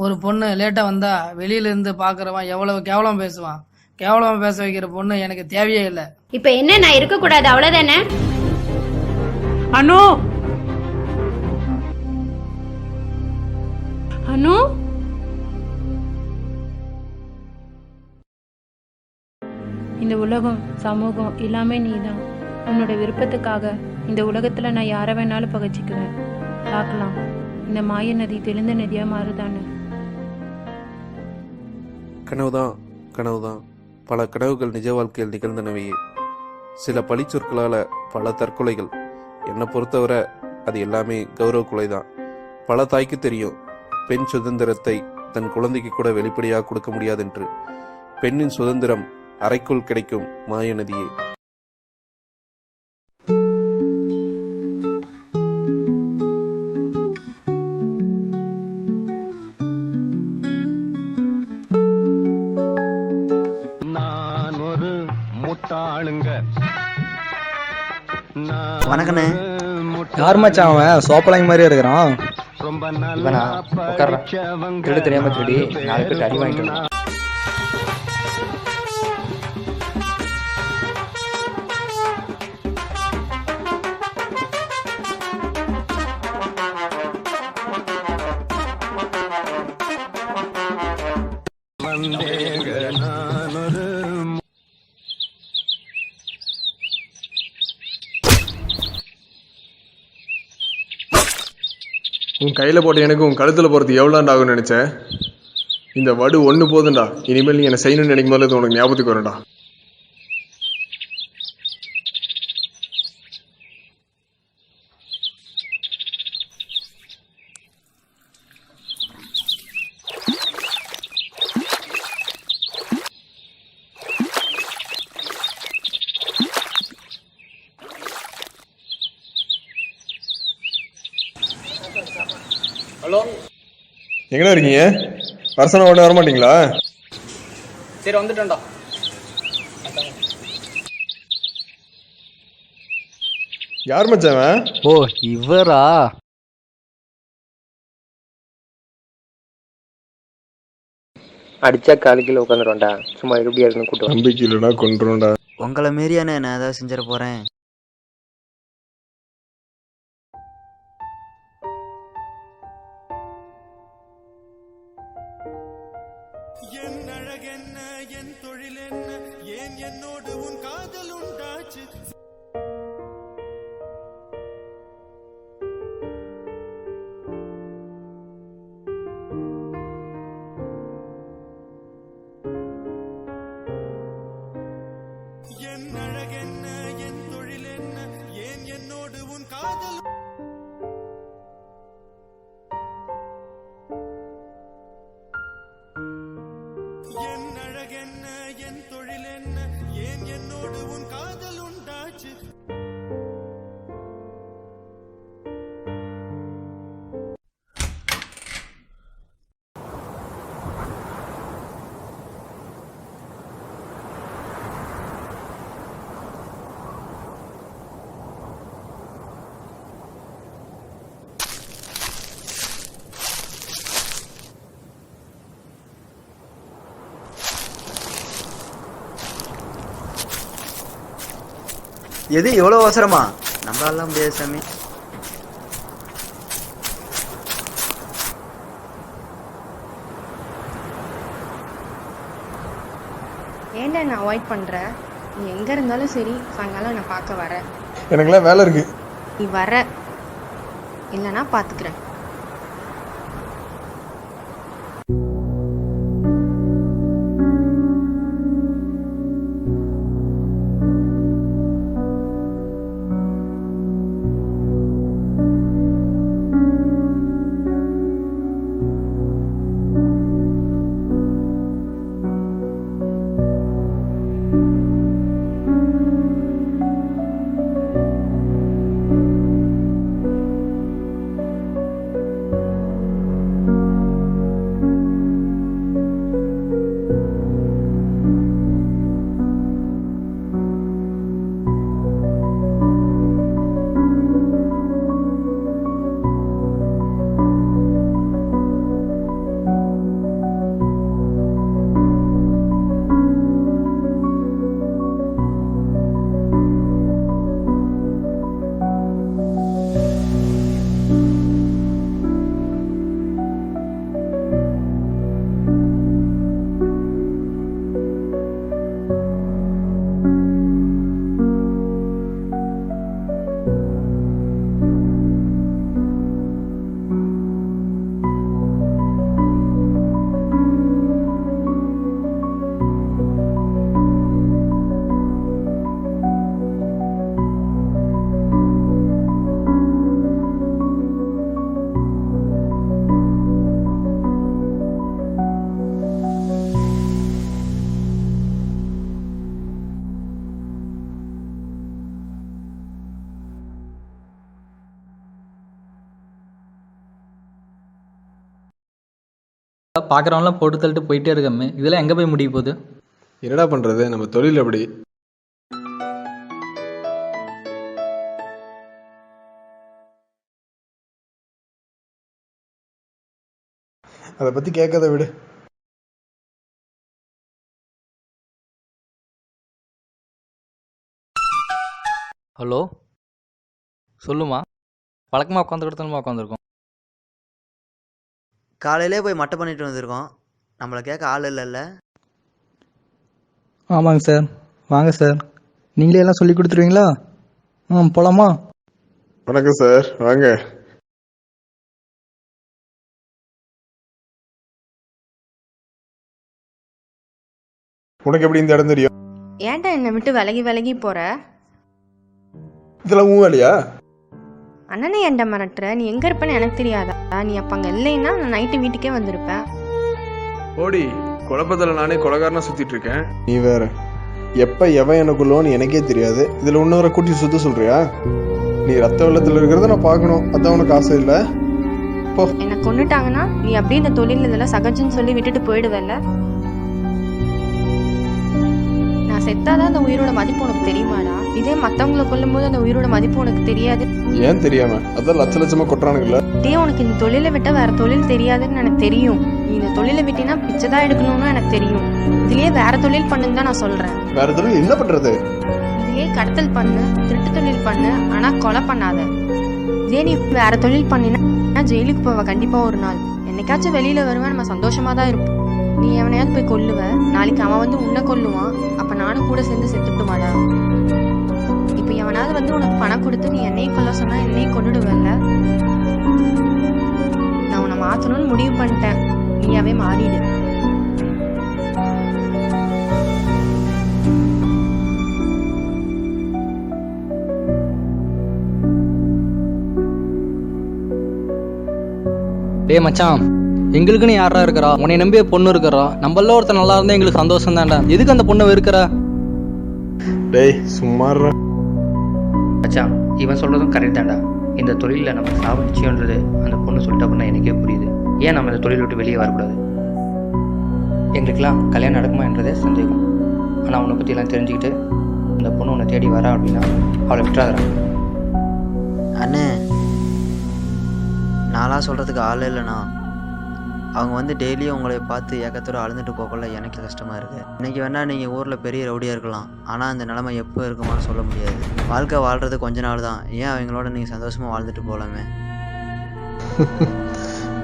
ஒரு பொண்ணு லேட்டா வந்தா வெளியில இருந்து பாக்குறவன் எவ்வளவு கேவலம் பேசுவான். கேவலமா பேச வைக்கிற பொண்ணு எனக்கு தேவையே இல்லை. இப்ப என்ன, நான் இருக்க கூடாது அவ்வளவுதானே? அனு, அனு, இந்த உலகம் சமூகம் எல்லாமே நீதான். உன்னோட விருப்பத்துக்காக இந்த உலகத்துல நான் யாரை வேணாலும் பகச்சிக்குவேன். பார்க்கலாம் இந்த மாய நதி தெளிந்த நதியா மாறுதானே. கனவுதான், கனவுதான். பல கனவுகள் நிஜ வாழ்க்கையில் நிகழ்ந்தனவையே. சில பழிச்சொற்களால் பல தற்கொலைகள். என்னை பொறுத்தவரை அது எல்லாமே கௌரவ கொலை தான். பல தாய்க்கு தெரியும் பெண் சுதந்திரத்தை தன் குழந்தைக்கு கூட வெளிப்படையாக கொடுக்க முடியாதென்று. பெண்ணின் சுதந்திரம் அறைக்குள் கிடைக்கும் மாய நதியே. நான் ஒரு முட்டாளுங்க. வணக்கண்ணே. யார் மச்சான் அவன்? சோப்பலாங்க மாதிரியே இருக்கிறான். இவனா உட்கார்றா. திருடு தெரியாம திருடி 4 பேருக்கு அடி வாங்கிட்டு வந்தான். உன் கையில் போட்ட எனக்கு உன் கழுத்தில் போகிறது எவ்வளோண்டா ஆகும்னு நினச்சேன். இந்த வடு ஒன்று போதுண்டா. இனிமேல் நீ என்னை செய்யணும்னு நினைக்கும் போது அது உனக்கு ஞாபகத்துக்கு வரும்டா. ஹலோ, எங்கடா இருக்கீங்க? பர்சனை உடனே வரமாட்டீங்களா? சரி வந்துட்டேன்டா. யார் மச்சான்? ஓ இவரா? அடித்தா காலு கீழே உட்காந்துருவான்டா. சும்மா எப்படியா இருக்குன்னு கூட்டம். நம்பிக்கை இல்லைனா கொண்டுருவோம்டா. உங்களை மீறியான நான் ஏதாவது செஞ்சிட போகிறேன். எது எவ்வளோ அவசரமா? நம்மளாலாம் முடியாது சாமி. ஏன்டா நான் அவாய்ட் பண்ணுறேன்? நீ எங்கே இருந்தாலும் சரி சாயங்காலம் நான் பார்க்க வரேன். எனக்குலாம் வேலை இருக்கு. நீ வர இல்லைன்னா பார்த்துக்கிறேன். பார்க்குறவங்களாம் போட்டு தள்ளிட்டு போயிட்டே இருக்கமே, இதெல்லாம் எங்கே போய் முடிய போகுது? என்னடா பண்ணுறது, நம்ம தொழில் அப்படி. அதை பற்றி கேட்காத விடு. ஹலோ சொல்லுமா. வழக்கமாக உட்காந்துக்கிட்டு உட்காந்துருக்கோம். காலையிலே போய் மட்டை பண்ணிட்டு வந்திருக்கோம். நம்மளை கேட்க ஆள் இல்லைல்ல? ஆமாங்க சார். வாங்க சார், நீங்களே எல்லாம் சொல்லி கொடுத்துருவீங்களா? போகலாமா? வணக்கம் சார், வாங்க. உனக்கு எப்படி இந்த இடம் தெரியும்? ஏன்டா என்னை விட்டு விலகி விலகி போற? இதெல்லாம் உன் வேலையா? அண்ணனை ஏன்டா மிரட்டுற? நீ எங்க இருப்பேன்னு எனக்கு தெரியாதா? நீ அப்ப அங்க இல்லைன்னா நான் நைட்டு வீட்டுக்கே வந்திருப்பேன். ஓடி குழப்பத்தில் நானே கொலகாரனா சுத்திட்டு இருக்கேன். நீ வேற எப்ப எவன் எனக்குள்ளோன்னு எனக்கே தெரியாது. இதுல இன்னொரு கூட்டி சுத்த சொல்றியா? நீ ரத்த வெள்ளத்துல இருக்கிறத நான் பார்க்கணும், அதான் உனக்கு ஆசை இல்ல? போ. என்னை கொன்னுட்டாங்கன்னா நீ அப்படியே இந்த தொழில் இதெல்லாம் சகஜன்னு சொல்லி விட்டுட்டு போயிடுவல்ல? நான் செத்தாதான் அந்த உயிரோட மதிப்பு உனக்கு தெரியுமாடா? இதே மத்தவங்களை கொல்லும் போது அந்த உயிரோட மதிப்பு உனக்கு தெரியாது. ஏன் தெரியாம? அதான் லட்ச லட்சமா கொட்டுறானுங்களா? டே, உனக்கு இந்த தொழிலை விட்டா வேற தொழில் தெரியாதுன்னு எனக்கு தெரியும். நீ இந்த தொழிலை விட்டினா பிச்சைதான் எடுக்கணும்னு எனக்கு தெரியும். இதுலயே வேற தொழில் பண்ணுன்னு தான் நான் சொல்றேன். வேற தொழில் என்ன பண்றது? இதுலயே கடத்தல் பண்ணு, திருட்டு தொழில் பண்ணு, ஆனா கொலை பண்ணாத. இதே நீ வேற தொழில் பண்ணினா ஜெயிலுக்கு போவ கண்டிப்பா ஒரு நாள். என்னைக்காச்சும் வெளியில வருவேன், நம்ம சந்தோஷமா தான் இருப்போம். நீ எவனையாவது போய் கொல்லுவ, நாளைக்கு அவன் வந்து உன்னை கொல்லுவான், அப்ப நானும் கூட சேர்ந்து செத்துட்டுமாடா? இப்ப எவனாவது வந்து உனக்கு பணம் கொடுத்து நீ என்னையும் கொல்ல சொன்னா என்னையும் கொண்டுடுவல்ல? நான் உன்னை மாத்தணும்னு முடிவு பண்ணிட்டேன், நீயாவே மாறிடு. டேய் மச்சான், எங்களுக்குன்னு யாரா இருக்கிறா? உன்னை நம்பிய பொண்ணு இருக்கிறா. நம்மள ஒருத்தர் நல்லா இருந்தா எங்களுக்கு சந்தோஷம் தான்டா. எதுக்கு அந்த பொண்ணை வெறுக்கிற? டேய் சும்மா மச்சான், இவன் சொல்கிறதும் கரெக்ட் தான்டா. இந்த தொழிலில் நம்ம சாவு நிச்சயம்ன்றது அந்த பொண்ணு சொல்லிட்டு அப்படின்னா எனக்கே புரியுது. ஏன் நம்ம இந்த தொழில் விட்டு வெளியே வரக்கூடாது? எங்களுக்கெல்லாம் கல்யாணம் நடக்குமான்றதே சந்தேகம். ஆனால் உன்னை பற்றியெல்லாம் தெரிஞ்சுக்கிட்டு அந்த பொண்ணு உன்னை தேடி வரா அப்படின்னா அவளை விட்டுறாதடா. அண்ணே, நான்லாம் சொல்கிறதுக்கு ஆள் இல்லைண்ணா. அவங்க வந்து டெய்லியும் உங்களை பார்த்து ஏக்கத்தோடு அழுந்துட்டு போகல எனக்கு கஷ்டமாக இருக்குது. இன்றைக்கி வேணால் நீங்கள் ஊரில் பெரிய ரவுடியாக இருக்கலாம், ஆனால் அந்த நிலைமை எப்போ இருக்குமான்னு சொல்ல முடியாது. வாழ்க்கை வாழ்கிறது கொஞ்ச நாள் தான். ஏன் அவங்களோட நீங்கள் சந்தோஷமாக வாழ்ந்துட்டு போகலாமே?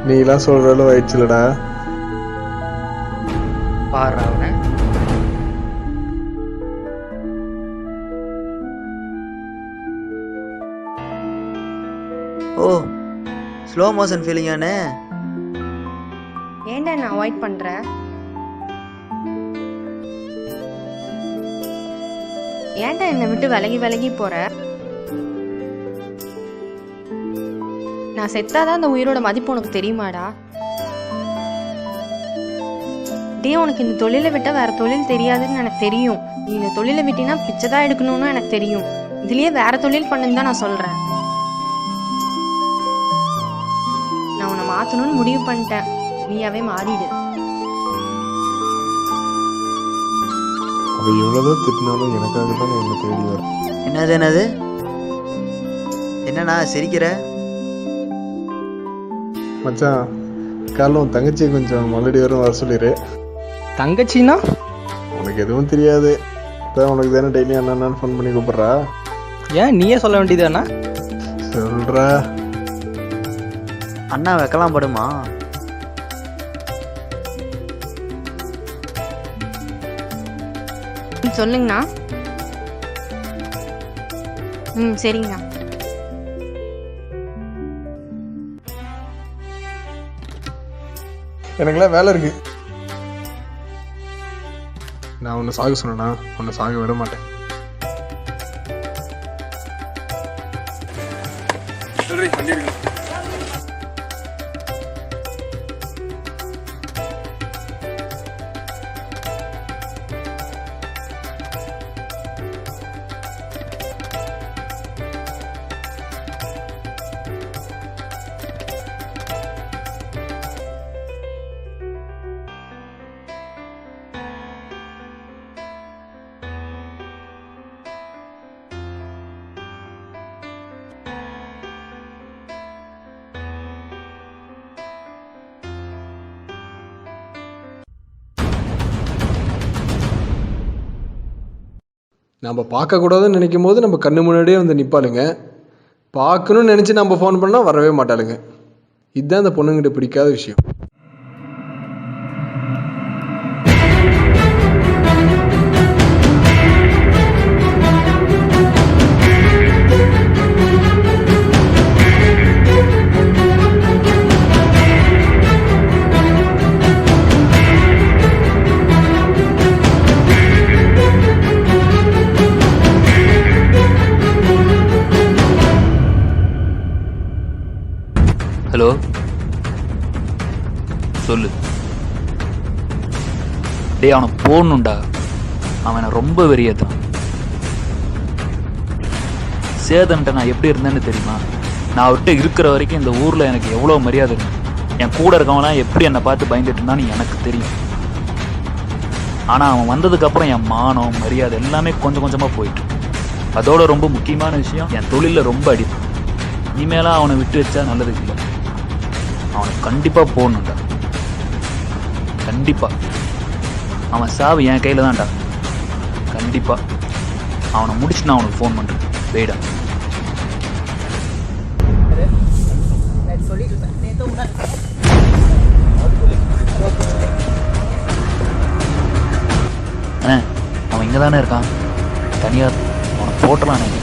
நீலாம் சொல்கிற அளவு ஆயிடுச்சுலடா. பாரு அவனை. ஓ, ஸ்லோ மோஷன் ஃபீலிங்கானே? ஏன்டா நான் அவாய்ட் பண்ற? ஏன்டா என்னை விட்டு விலகி விலகி போற? நான் செத்தாதான் அந்த உயிரோட மதிப்பு உனக்கு தெரியுமாடா? டே, உனக்கு இந்த தொழிலை விட்டா வேற தொழில் தெரியாதுன்னு எனக்கு தெரியும். நீ இந்த தொழிலை விட்டினா பிச்சைதான் எடுக்கணும்னு எனக்கு தெரியும். இதுலயே வேற தொழில் பண்ணுன்னு தான் நான் சொல்றேன். நான் உன்னை மாத்தணும்னு முடிவு பண்ணிட்டேன், நீயாவே மாறிடு. அவ எவ்வளவுதான் திட்டினாலும் எனக்காக தான் என்ன தேடி வர. என்னது என்னண்ணா சிரிக்கிற? மச்சான், காலம் தங்கச்சி கொஞ்சம் மல்லடி வரும் வர சொல்லிடு. தங்கச்சின்னா உனக்கு எதுவும் தெரியாது. அதான் உனக்கு தானே டெய்லி அண்ணான்னு ஃபோன் பண்ணி கூப்பிட்றா. ஏன் நீயே சொல்ல வேண்டியதானா? சொல்றா. அண்ணா வைக்கலாம் படுமா? சொல்லுங்கண்ணா. சரிங்கண்ணா. எனக்குலாம் வேலை இருக்கு. நான் உன்னை சாக சொன்னா உன்னை சாக விட மாட்டேன். நம்ம பார்க்கக்கூடாதுன்னு நினைக்கும் போது நம்ம கண்ணு முன்னாடியே வந்து நிற்பாளுங்க. பார்க்கணும்னு நினச்சி நம்ம ஃபோன் பண்ணால் வரவே மாட்டாளுங்க. இதுதான் அந்த பொண்ணுங்கிட்ட பிடிக்காத விஷயம். டேய் அவனை போடணும்டா, அவனை ரொம்ப வெறியேற்றான். சேதன்ட்ட நான் எப்படி இருந்தேன்னு தெரியுமா? நான் அவர்கிட்ட இருக்கிற வரைக்கும் இந்த ஊரில் எனக்கு எவ்வளோ மரியாதை இருக்கு. என் கூட இருக்கவங்களாம் எப்படி என்னை பார்த்து பயந்துட்டு இருந்தான்னு எனக்கு தெரியும். ஆனால் அவன் வந்ததுக்கப்புறம் என் மானம் மரியாதை எல்லாமே கொஞ்சம் கொஞ்சமாக போயிட்டு. அதோட ரொம்ப முக்கியமான விஷயம், என் தொழிலில் ரொம்ப அடிப்பு. இனிமேலாம் அவனை விட்டு வச்சா நல்லது இல்லை. அவனை கண்டிப்பாக போடணும்டா, கண்டிப்பாக. அவன் சாவு என் கையில் தான்டா, கண்டிப்பாக. அவனை முடிச்சு நான் அவனுக்கு ஃபோன் பண்ணுறேன். வெயிடா. அண்ணே அவன் இங்கே தானே இருக்கான், தனியாக அவனை போட்டலாம் நினைக்கிறேன்.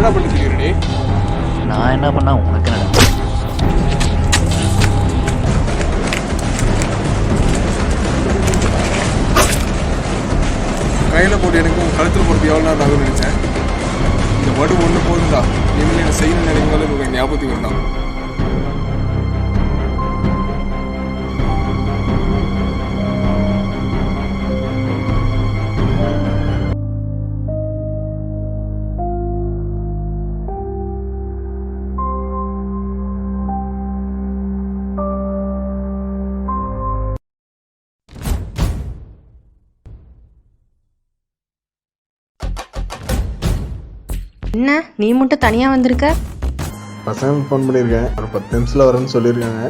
என்ன பண்ணி சொல்லிடுறே? நான் என்ன பண்ணா உனக்கு நடக்கும்? கையில் போட்டு எனக்கு கழுத்தில் போட்டு எவ்வளோ நேரம் ஆகும்னு நினச்சேன். இந்த வடு ஒன்று போதும்டா, இனிமேல் என்ன செய்யணும்னு நினைக்கும் உங்களுக்கு ஞாபகத்துக்கு வேண்டாம். என்ன நீ மட்டும் தனியா வந்திருக்க? பசங்களுக்கு ஃபோன் பண்ணியிருக்கேன், ஒரு 10 நிமிஷத்தில் வரேன்னு சொல்லியிருக்காங்க.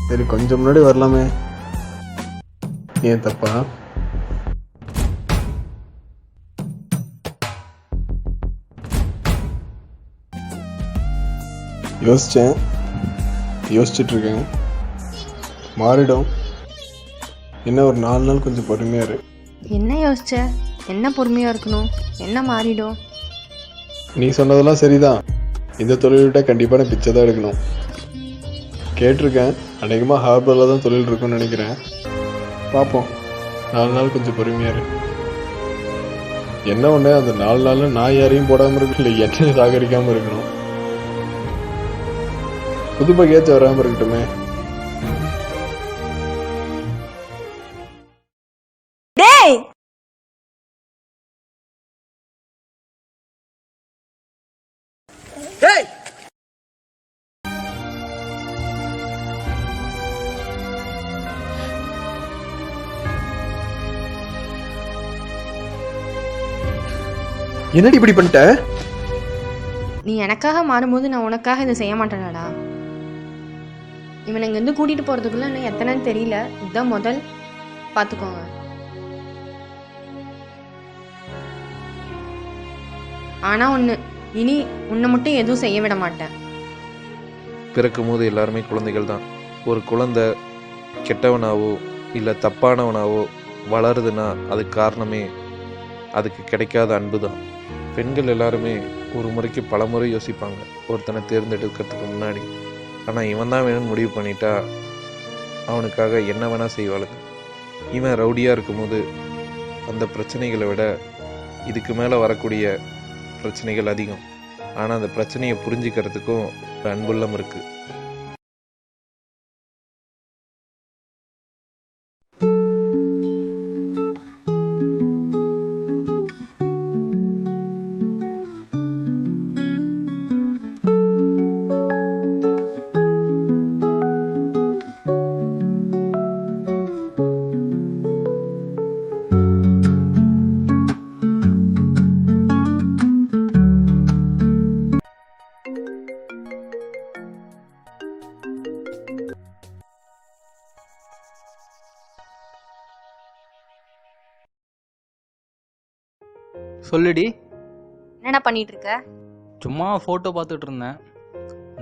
சரி கொஞ்சம் முன்னாடி வரலாமே, ஏன் தப்பா? யோசிச்சிட்ருக்கேன், மாறிடும். இன்னும் ஒரு 4 நாள் கொஞ்சம் பொறுமையாக இரு. என்ன யோசிச்ச? என்ன பொறுமையா இருக்கணும்? என்ன மாறிடும்? நீ சொன்னதெல்லாம் சரிதான், இந்த தொழில் விட்டால் கண்டிப்பான பிச்சை தான் எடுக்கணும். கேட்டிருக்கேன், அநேகமாக ஹார்பரில் தான் தொழில் இருக்குன்னு நினைக்கிறேன். பார்ப்போம், 4 நாள் கொஞ்சம் பொறுமையாக இரு. என்ன ஒன்று, அந்த 4 நாளில் நான் யாரையும் போடாமல் இருக்கணும், இல்லை என்னையும் சாகரிக்காமல் இருக்கணும். புது பகையாச்சும் வராமல் இருக்கட்டுமே. என்னடி இப்படி பண்ணிட்ட? நீ எனக்காக மாறும்போது நான் உனக்காக இதை செய்ய மாட்டேனாடா. இவனை இங்கேருந்து கூட்டிட்டு போறதுக்குள்ள இன்னும் எத்தனைன்னு தெரியல. இதுதான் முதல், பார்த்துக்கோங்க. ஆனா ஒன்று, இனி உன்னை மட்டும் எதுவும் செய்ய விட மாட்டேன். பிறக்கும் போது எல்லாருமே குழந்தைகள் தான். ஒரு குழந்தை கெட்டவனாவோ இல்லை தப்பானவனாவோ வளருதுன்னா அதுக்கு காரணமே அதுக்கு கிடைக்காத அன்பு தான். பெண்கள் எல்லாருமே ஒரு முறைக்கு பல முறை யோசிப்பாங்க ஒருத்தனை தேர்ந்தெடுக்கிறதுக்கு முன்னாடி. ஆனால் இவன் தான் வேணும்னு முடிவு பண்ணிட்டா அவனுக்காக என்ன வேணால் செய்வாளுங்க. இவன் ரவுடியாக இருக்கும்போது அந்த பிரச்சனைகளை விட இதுக்கு மேலே வரக்கூடிய பிரச்சனைகள் அதிகம். ஆனால் அந்த பிரச்சனையை புரிஞ்சுக்கிறதுக்கும் ஒரு அன்புள்ளம் இருக்குது. சொல்லுடி. என்னடா பண்ணிட்டு இருக்க? சும்மா ஃபோட்டோ பார்த்துட்டு இருந்தேன்.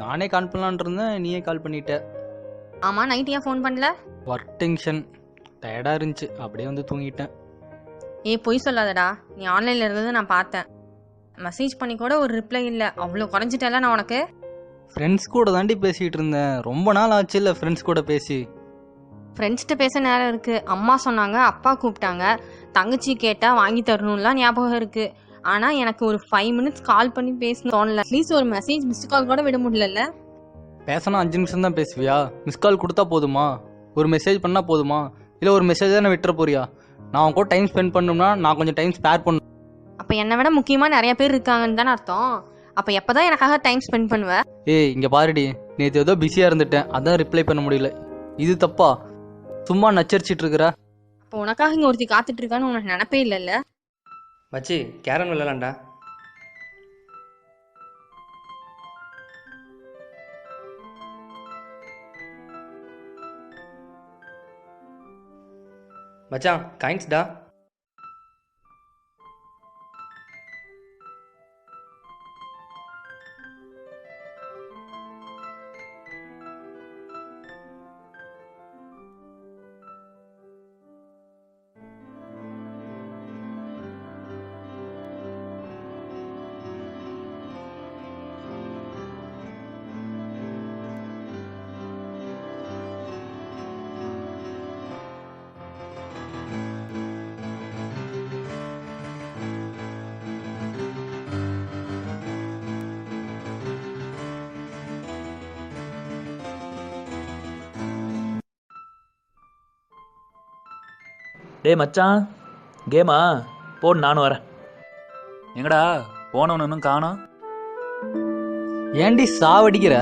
நானே கால் பண்ணலான் இருந்தேன், நீயே கால் பண்ணிட்ட. ஆமா, நைட் ஏன் ஃபோன் பண்ணல? ஒர்க் டென்ஷன், டயர்டாக இருந்துச்சு, அப்படியே வந்து தூங்கிட்டேன். பொய் சொல்லாதடா. நீ ஆன்லைனில் இருந்தது நான் பார்த்தேன். மெசேஜ் பண்ணி கூட ஒரு ரிப்ளை இல்லை. அவ்வளோ குறைஞ்சிட்டல நான் உனக்கு. ஃப்ரெண்ட்ஸ் கூட தாண்டி பேசிகிட்டு இருந்தேன். ரொம்ப நாள் ஆச்சு இல்லை ஃப்ரெண்ட்ஸ் கூட பேசி. ஃப்ரெண்ட்ஸ்கிட்ட பேச நேரம் இருக்குது. அம்மா சொன்னாங்க, அப்பா கூப்பிட்டாங்க, தங்கச்சி கேட்டால் வாங்கி தரணும்லாம் ஞாபகம் இருக்குது. ஆனால் எனக்கு ஒரு 5 மினிட்ஸ் கால் பண்ணி பேசணும் தோணல. அட்லீஸ்ட் ஒரு மெசேஜ் மிஸ்டு கால் கூட விட முடியல. பேசினா 5 நிமிஷம் தான் பேசுவியா? மிஸ் கால் கொடுத்தா போதுமா? ஒரு மெசேஜ் பண்ணால் போதுமா? இல்லை ஒரு மெசேஜ் தானே விட்டுற போறியா? நான் அவன் கூட டைம் ஸ்பெண்ட் பண்ணணும்னா நான் கொஞ்சம் டைம் ஸ்பேர் பண்ணணும். அப்போ என்னை விட முக்கியமாக நிறைய பேர் இருக்காங்கன்னு தானே அர்த்தம். அப்போ எப்போ தான் எனக்காக டைம் ஸ்பெண்ட் பண்ணுவேன்? இங்கே பாருடி, நேற்று ஏதோ பிஸியாக இருந்துட்டேன், அதான் ரிப்ளை பண்ண முடியல. இது தப்பா? சும்மா நச்சரிச்சிட்டு இருக்கிற. அப்போ உனக்காக இங்கே ஒருத்தி காத்துட்டு இருக்கான்னு உனக்கு நினப்பே இல்லைல்ல? மச்சி கேரம் விளையாடலாம்டா. மச்சான் காயின்ஸ்டா. டேய் மச்சான், கேமா போடு, நானும் வரேன். எங்கடா போனவனு இன்னும் காணோம்? ஏன்டி சாவடிக்கிற?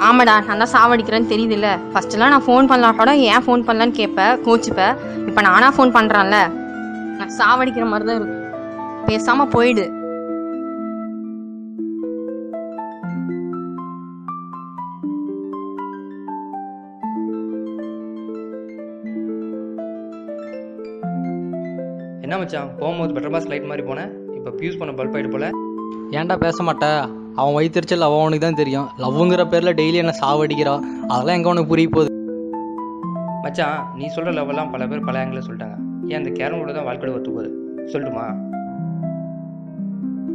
ஆமாடா, நான் தான் சாவடிக்கிறேன்னு தெரியுதுல்ல. ஃபர்ஸ்ட்லாம் நான் ஃபோன் பண்ணலாம் கூட ஏன் ஃபோன் பண்ணலான்னு கேட்பேன், கோச்சிப்பேன். இப்போ நானா ஃபோன் பண்ணுறான்ல, நான் சாவடிக்கிற மாதிரி தான் இருக்கும். பேசாமல் போயிடு. என்ன மச்சான், போகும்போது பெட்டர் பாஸ் லைட் மாதிரி போனேன், இப்போ பியூஸ் பண்ண பல்ப் ஆகிட்டு போல. ஏன்டா பேச மாட்டே? அவன் வயிற்றுச்சல் அவனுக்கு தான் தெரியும். லவ்வுங்கிற பேரில் டெய்லி என்ன சாவடிக்கிறான், அதெல்லாம் எங்கே உனக்கு புரிய போகுது? மச்சான் நீ சொல்கிற லவ்வெல்லாம் பல பேர் பல ஆங்கிளில் சொல்லிட்டாங்க. ஏன் அந்த கேரம் போர்டு தான் வாழ்க்கையோட ஒத்து போகுது, சொல்லட்டுமா?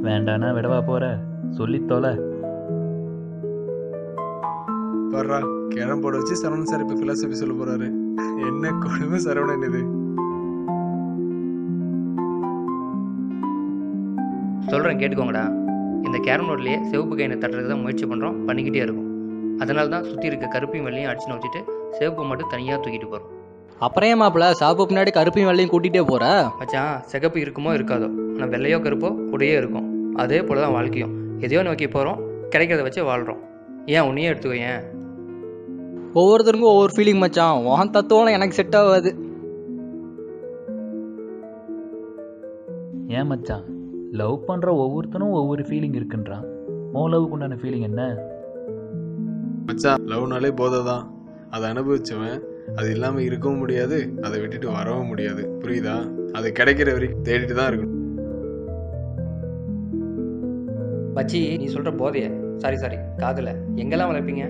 வேண்டானா விடவா போற, சொல்லித்தோல. வர்றா, கேரம் போர்டு வச்சு சரவணன் சார் இப்போ ஃபிலாசபி சொல்ல போறாரு. என்ன கொடுமை சரவணன் இது. சொல்கிறேன் கேட்டுக்கோங்கடா. இந்த கேரம் போர்ட்லேயே சிவப்பு கைனை தட்டுறதுக்கு தான் முயற்சி பண்ணுறோம், பண்ணிக்கிட்டே இருக்கும். அதனால தான் சுற்றி இருக்க கருப்பையும் வெள்ளையும் அடிச்சு நோச்சிட்டு சிவப்பு மட்டும் தனியாக தூக்கிட்டு போகிறோம். அப்புறம் ஏன் மாப்பிள்ள சாப்பு பின்னாடி கருப்பையும் வெள்ளையும் கூட்டிகிட்டே போகிற? மச்சான் சிகப்பு இருக்குமோ இருக்காதோ, ஆனால் வெள்ளையோ கருப்போ கூடயே இருக்கும். அதே போல தான் வாழ்க்கையும். எதையோ நோக்கி போகிறோம், கிடைக்கிறத வச்சு வாழ்கிறோம். ஏன் உன்னையே எடுத்துக்கோ. ஏன் ஒவ்வொருத்தருக்கும் ஒவ்வொரு ஃபீலிங் மச்சான். உன் தத்துவம் எனக்கு செட் ஆகாது. ஏன் மச்சான், லவ் பண்ணுற ஒவ்வொருத்தனும் ஒவ்வொரு ஃபீலிங் இருக்குன்றான். உன் லவ்வுக்கு உண்டான ஃபீலிங் என்ன? மச்சான் லவ்னாலே போதை தான். அதை அனுபவிச்சவன் அது இல்லாமல் இருக்கவும் முடியாது, அதை விட்டுட்டு வரவும் முடியாது. புரியுதா? அது கிடைக்கிற வரைக்கும் தேடிட்டு தான் இருக்கணும். மச்சி நீ சொல்கிற போதைய சாரி காதலை எங்கெல்லாம் வளர்ப்பீங்க?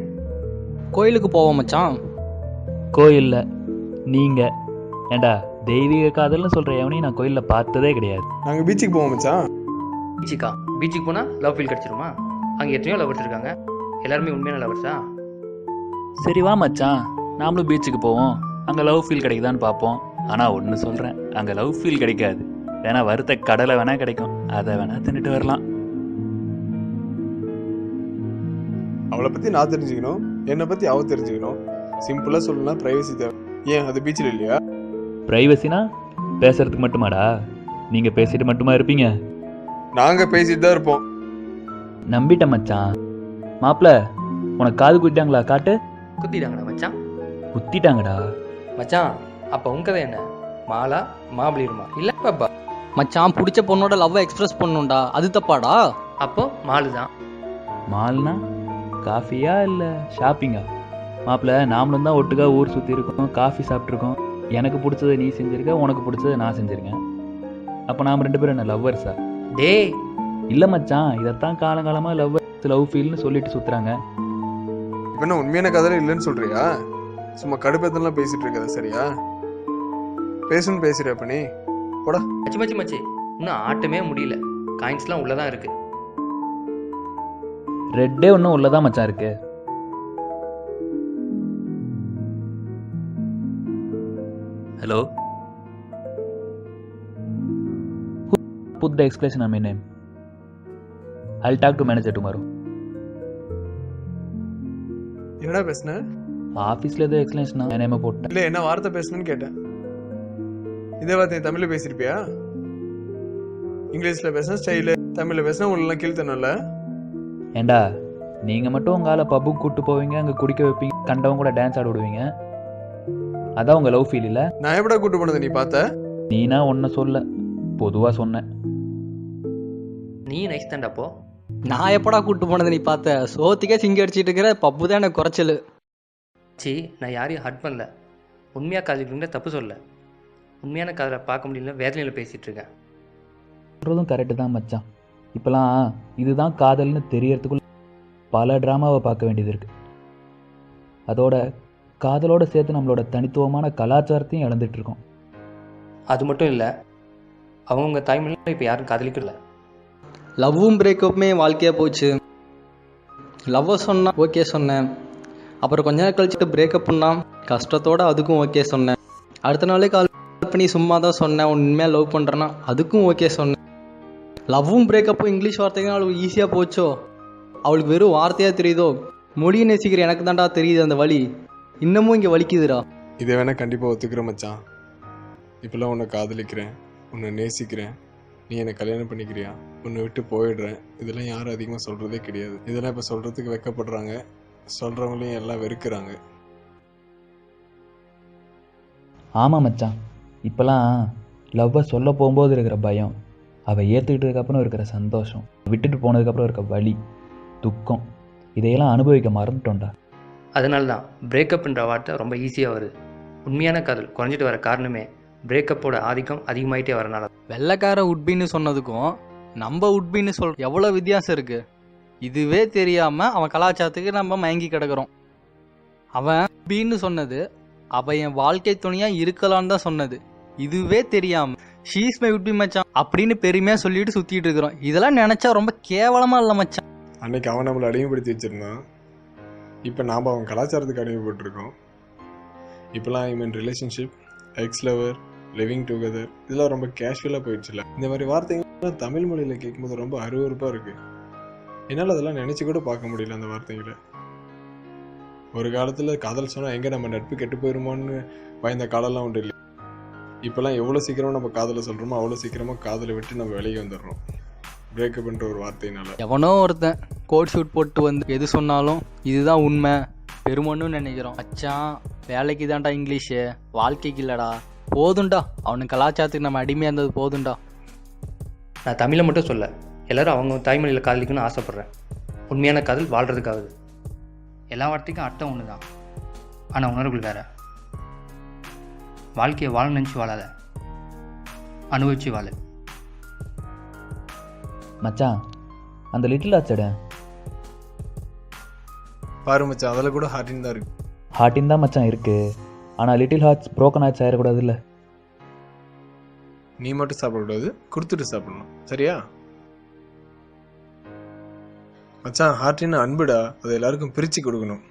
கோயிலுக்கு போவோம் மச்சான். கோயிலில் நீங்கள் ஏண்டா தெய்வீக காதல்னு சொல்கிற எவனையும் நான் கோயிலில் பார்த்ததே கிடையாது. நாங்கள் பீச்சுக்கு போவோம் மச்சான். பீச்சுக்கு போனால் லவ் ஃபீல் கிடச்சிருமா? அங்கே எத்தனையோ லவர்ஸ் இருக்காங்க, எல்லாருமே உண்மையான லவர்ஸா? சரி வா மச்சான், நாமளும் பீச்சுக்கு போவோம், அங்கே லவ் ஃபீல் கிடைக்குதான்னு பார்ப்போம். ஆனால் ஒன்று சொல்கிறேன், அங்கே லவ் ஃபீல் கிடைக்காது. வேணா வறுத்த கடலை வேணால் கிடைக்கும், அதை வேணால் தின்னுட்டு வரலாம். அவளை பற்றி நான் தெரிஞ்சுக்கணும், என்னை பற்றி அவ தெரிஞ்சுக்கணும். சிம்பிளாக சொல்லலாம், ப்ரைவசி தேவை. ஏன் அது பீச்சில் இல்லையா? ப்ரைவசினா பேசுறதுக்கு மட்டுமாடா? நீங்கள் பேசிட்டு மட்டுமா இருப்பீங்க? நாங்கள் பேசிட்டு தான் இருப்போம். நம்பிட்டேன் மச்சான். மாப்பிள்ள உனக்கு காது குத்திட்டாங்களா? காட்டு. குத்திட்டாங்கடா மச்சான். குத்திட்டாங்கடா மச்சான். அப்போ உங்க கதை என்ன? மாலா மாபிளிருமா இல்லை பாப்பா? மச்சான் பிடிச்ச பொண்ணோட லவ்வை எக்ஸ்பிரஸ் பண்ணுண்டா, அது தப்பாடா? அப்போ மாலு தான். மால்னா காஃபியா இல்லை ஷாப்பிங்கா? மாப்பிள்ள நாமளும் தான் ஒட்டுக்கா ஊர் சுற்றி இருக்கோம், காஃபி சாப்பிட்ருக்கோம். எனக்கு பிடிச்சதை நீ செஞ்சுருக்க, உனக்கு பிடிச்சதை நான் செஞ்சுருக்கேன். அப்போ நாம் 2 பேரும் என்ன லவ்வர்ஸா? டேய் இல்லை மச்சான், இதைத்தான் காலங்காலமாக லவ் ஃபீல்னு சொல்லிட்டு சுற்றுறாங்க. இப்போ என்ன உண்மையான கதை இல்லைன்னு சொல்றியா? சும்மா கடுப்பேத்தெல்லாம் பேசிட்டு இருக்காத, சரியா? பேசுன்னு பேசுறியா அப்ப நீ? போடா. மச்சி இன்னும் ஆட்டமே முடியல. காயின்ஸ்லாம் உள்ளதான் இருக்கு. ரெட்டே ஒன்றும் உள்ளதான் மச்சான் இருக்கு. Hello, put the exclamation on my name. I'll talk to manager tomorrow. என்னடா பேசுன? ஆஃபீஸில் ஏதோ எக்ஸ்பிளேஷனா என் நேமை போட்டேன். இல்லை, என்ன வார்த்தை பேசணும்னு கேட்டேன். இதே வார்த்தை தமிழில் பேசியிருப்பியா? இங்கிலீஷில் பேசினா ஸ்டைலு, தமிழில் பேசினா உங்களெல்லாம் கீழ்த்தணும்ல. ஏண்டா, நீங்கள் மட்டும் உங்கள் ஆளை பப்புக்கு கூப்பிட்டு போவீங்க, அங்கே குடிக்க வைப்பீங்க, கண்டவங்க கூட டான்ஸ் ஆட விடுவீங்க. அதான் உங்கள் லவ் ஃபீல் இல்லை? நான் எப்படா கூப்பிட்டு போனது நீ பார்த்த? நீனா ஒன்றை சொல்ல, பொதுவாக சொன்னேன். நீ நைஸ் தான்டா. போ. நான் எப்படா கூப்பிட்டு போனது நீ பார்த்த? சோத்துக்கே சிங்கி அடிச்சிட்டு இருக்கிற, பப்பு தான் எனக்கு குறைச்சல். நான் யாரையும் ஹர்ட் பண்ணல. உண்மையாக காதலிக்கிறீங்க, தப்பு சொல்ல. உண்மையான காதலை பார்க்க முடியல, வேதனையில் பேசிகிட்டு இருக்கேன். சொல்கிறதும் கரெக்டு தான் மச்சான். இப்போலாம் இதுதான் காதல்னு தெரியறதுக்குள்ள பல ட்ராமாவை பார்க்க வேண்டியது இருக்குது. அதோட காதலோடு சேர்த்து நம்மளோட தனித்துவமான கலாச்சாரத்தையும் இழந்துட்டுருக்கோம். அது மட்டும் இல்லை, அவங்க தாய்மொழியில் இப்போ யாரும் காதலிக்கல. லவ்வும் பிரேக்கப்புமே வாழ்க்கையாக போச்சு. லவ்வை சொன்னா ஓகே சொன்னேன், அப்புறம் கொஞ்ச நேரம் கழிச்சுட்டு பிரேக்கப் பண்ணா கஷ்டத்தோடு அதுக்கும் ஓகே சொன்னேன். அடுத்த நாளே கால் பண்ணி சும்மா தான் சொன்னேன் உண்மையாக லவ் பண்ணுறேன்னா அதுக்கும் ஓகே சொன்னேன். லவ்வும் பிரேக்கப்பும் இங்கிலீஷ் வார்த்தைகள் அவளுக்கு ஈஸியாக போச்சோ, அவளுக்கு வெறும் வார்த்தையாக தெரியுதோ. மொழியை நேசிக்கிற எனக்கு தான்டா தெரியுது அந்த வலி. இன்னமும் இங்கே வலிக்குதுடா. இதை வேணா கண்டிப்பாக ஒத்துக்கிறேன் மச்சான். இப்போல்லாம் உன்னை காதலிக்கிறேன், உன்னை நேசிக்கிறேன், நீ என்னை கல்யாணம் பண்ணிக்கிறியா, உன்னை விட்டு போயிடுறேன், இதெல்லாம் யாரும் அதிகமாக சொல்கிறதே கிடையாது. இதெல்லாம் இப்போ சொல்கிறதுக்கு வெக்கப்படுறாங்க, சொல்கிறவங்களையும் எல்லாம் வெறுக்கிறாங்க. ஆமாம் மச்சான், இப்போலாம் லவ்வை சொல்ல போகும்போது இருக்கிற பயம், அவள் ஏற்றுக்கிட்டதுக்கப்புறம் இருக்கிற சந்தோஷம், விட்டுட்டு போனதுக்கப்புறம் இருக்க வலி, துக்கம், இதையெல்லாம் அனுபவிக்க மறந்துட்டோம்டா. அதனால தான் பிரேக்கப்ன்ற வார்த்தை ரொம்ப ஈஸியாக வருது. உண்மையான காதல் குறைஞ்சிட்டு வர காரணமே பிரேக்கப்போட ஆதிக்கம் அதிகமாகிட்டே வரனால. வெள்ளைக்கார உட்பின்னு சொன்னதுக்கும் நம்ம உட்பின்னு எவ்வளோ வித்தியாசம் இருக்குது. இதுவே தெரியாமல் அவன் கலாச்சாரத்துக்கு நம்ம மயங்கி கிடக்கிறோம். அவன் உட்பின்னு சொன்னது அவன் என் வாழ்க்கை துணையாக இருக்கலான்னு தான் சொன்னது. இதுவே தெரியாமல் ஷீஸ் மை உட்பி மச்சான் அப்படின்னு பெருமையாக சொல்லிட்டு சுற்றிட்டு இருக்கிறோம். இதெல்லாம் நினச்சா ரொம்ப கேவலமாக இல்லை மச்சான். அன்னைக்கு அவன் நம்மளை அடிமைப்படுத்தி வச்சுருந்தான், இப்போ நாம் அவன் கலாச்சாரத்துக்கு அடிமைப்பட்டிருக்கோம். இப்போலாம் I mean relationship, ex lover, living together, இதெல்லாம் ரொம்ப கேஷுவலாக போயிடுச்சுல. இந்த மாதிரி வார்த்தைகள்லாம் தமிழ் மொழியில் கேட்கும்போது ரொம்ப அருவருப்பாக இருக்குது. என்னால் அதெல்லாம் நினச்சி கூட பார்க்க முடியல அந்த வார்த்தைகளை. ஒரு காலத்தில் காதல் சொன்னால் எங்கே நம்ம நட்பு கெட்டு போயிருமோன்னு பயந்த காலம்லாம் உண்டு இல்லை. இப்போல்லாம் எவ்வளோ சீக்கிரமாக நம்ம காதலை சொல்கிறோமோ அவ்வளோ சீக்கிரமாக காதலை விட்டு நம்ம வெளியே வந்துடுறோம் பிரேக்கப்ன்ற ஒரு வார்த்தையினால. எவனோ ஒருத்தன் கோட் ஷூட் போட்டு வந்து எது சொன்னாலும் இதுதான் உண்மை பெருமன்னு நினைக்கிறோம். மச்சான் வேலைக்கு தான்டா இங்கிலீஷு, வாழ்க்கைக்கு இல்லைடா. போதுண்டா, அவனுக்கு கலாச்சாரத்துக்கு நம்ம அடிமையாக இருந்தது போதுண்டா. நான் தமிழை மட்டும் சொல்ல, எல்லோரும் அவங்க தாய்மொழியில் காதலிக்கணும்னு ஆசைப்பட்றேன். உண்மையான காதல் வாழ்கிறதுக்காகுது. எல்லா வார்த்தைக்கும் அர்த்தம் ஒன்று தான், ஆனால் உணர்வுகள் வேறு. வாழ்க்கையை வாழ நினச்சி வாழாத, அனுபவிச்சு வாழ. மச்சான், அந்த லிட்டில் ஆச்சட பாரு மச்சான், அதில் கூட ஹார்டின் தான் இருக்கு. ஹார்ட்டின் தான் மச்சான் இருக்கு, ஆனால் லிட்டில் ஹார்ட்ஸ் ப்ரோக்கன் ஹார்ட்ஸ் ஆயிடக்கூடாது இல்லை. நீ மட்டும் சாப்பிடக்கூடாது, கொடுத்துட்டு சாப்பிடணும், சரியா மச்சான்? ஹார்ட்டின் அன்புடா, அதை எல்லாருக்கும் பிரித்து கொடுக்கணும்.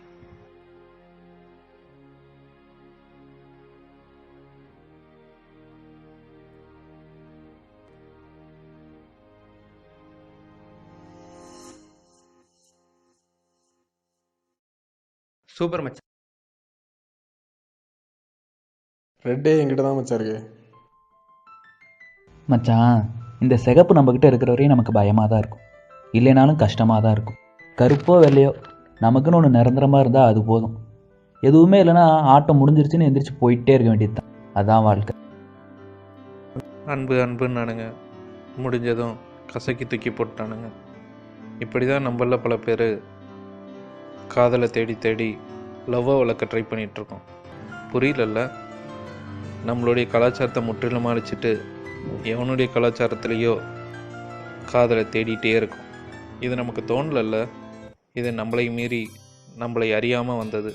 சூப்பர் மச்சான். ரெட்டே என்கிட்ட தான் மச்சான் இருக்கு. மச்சான், இந்த சிகப்பு நம்மக்கிட்ட இருக்கிற வரையும் நமக்கு பயமாக தான் இருக்கும், இல்லைனாலும் கஷ்டமாக தான் இருக்கும். கருப்போ வெள்ளையோ நமக்குன்னு ஒன்று நிரந்தரமாக இருந்தால் அது போதும். எதுவுமே இல்லைன்னா ஆட்டம் முடிஞ்சிருச்சுன்னு எந்திரிச்சு போயிட்டே இருக்க வேண்டியது தான். அதுதான் வாழ்க்கை. அன்பு அன்புன்னானுங்க, முடிஞ்சதும் கசக்கி தூக்கி போட்டானுங்க. இப்படி தான் நம்மள பல பேர் காதலை தேடி தேடி லவ்வை வளர்க்க ட்ரை பண்ணிகிட்ருக்கோம். புரியலல்ல, நம்மளுடைய கலாச்சாரத்தை முற்றிலும் அழிச்சிட்டு எவனுடைய கலாச்சாரத்திலேயோ காதலை தேடிட்டே இருக்கும். இது நமக்கு தோணலல்ல, இது நம்மளை மீறி நம்மளை அறியாமல் வந்தது.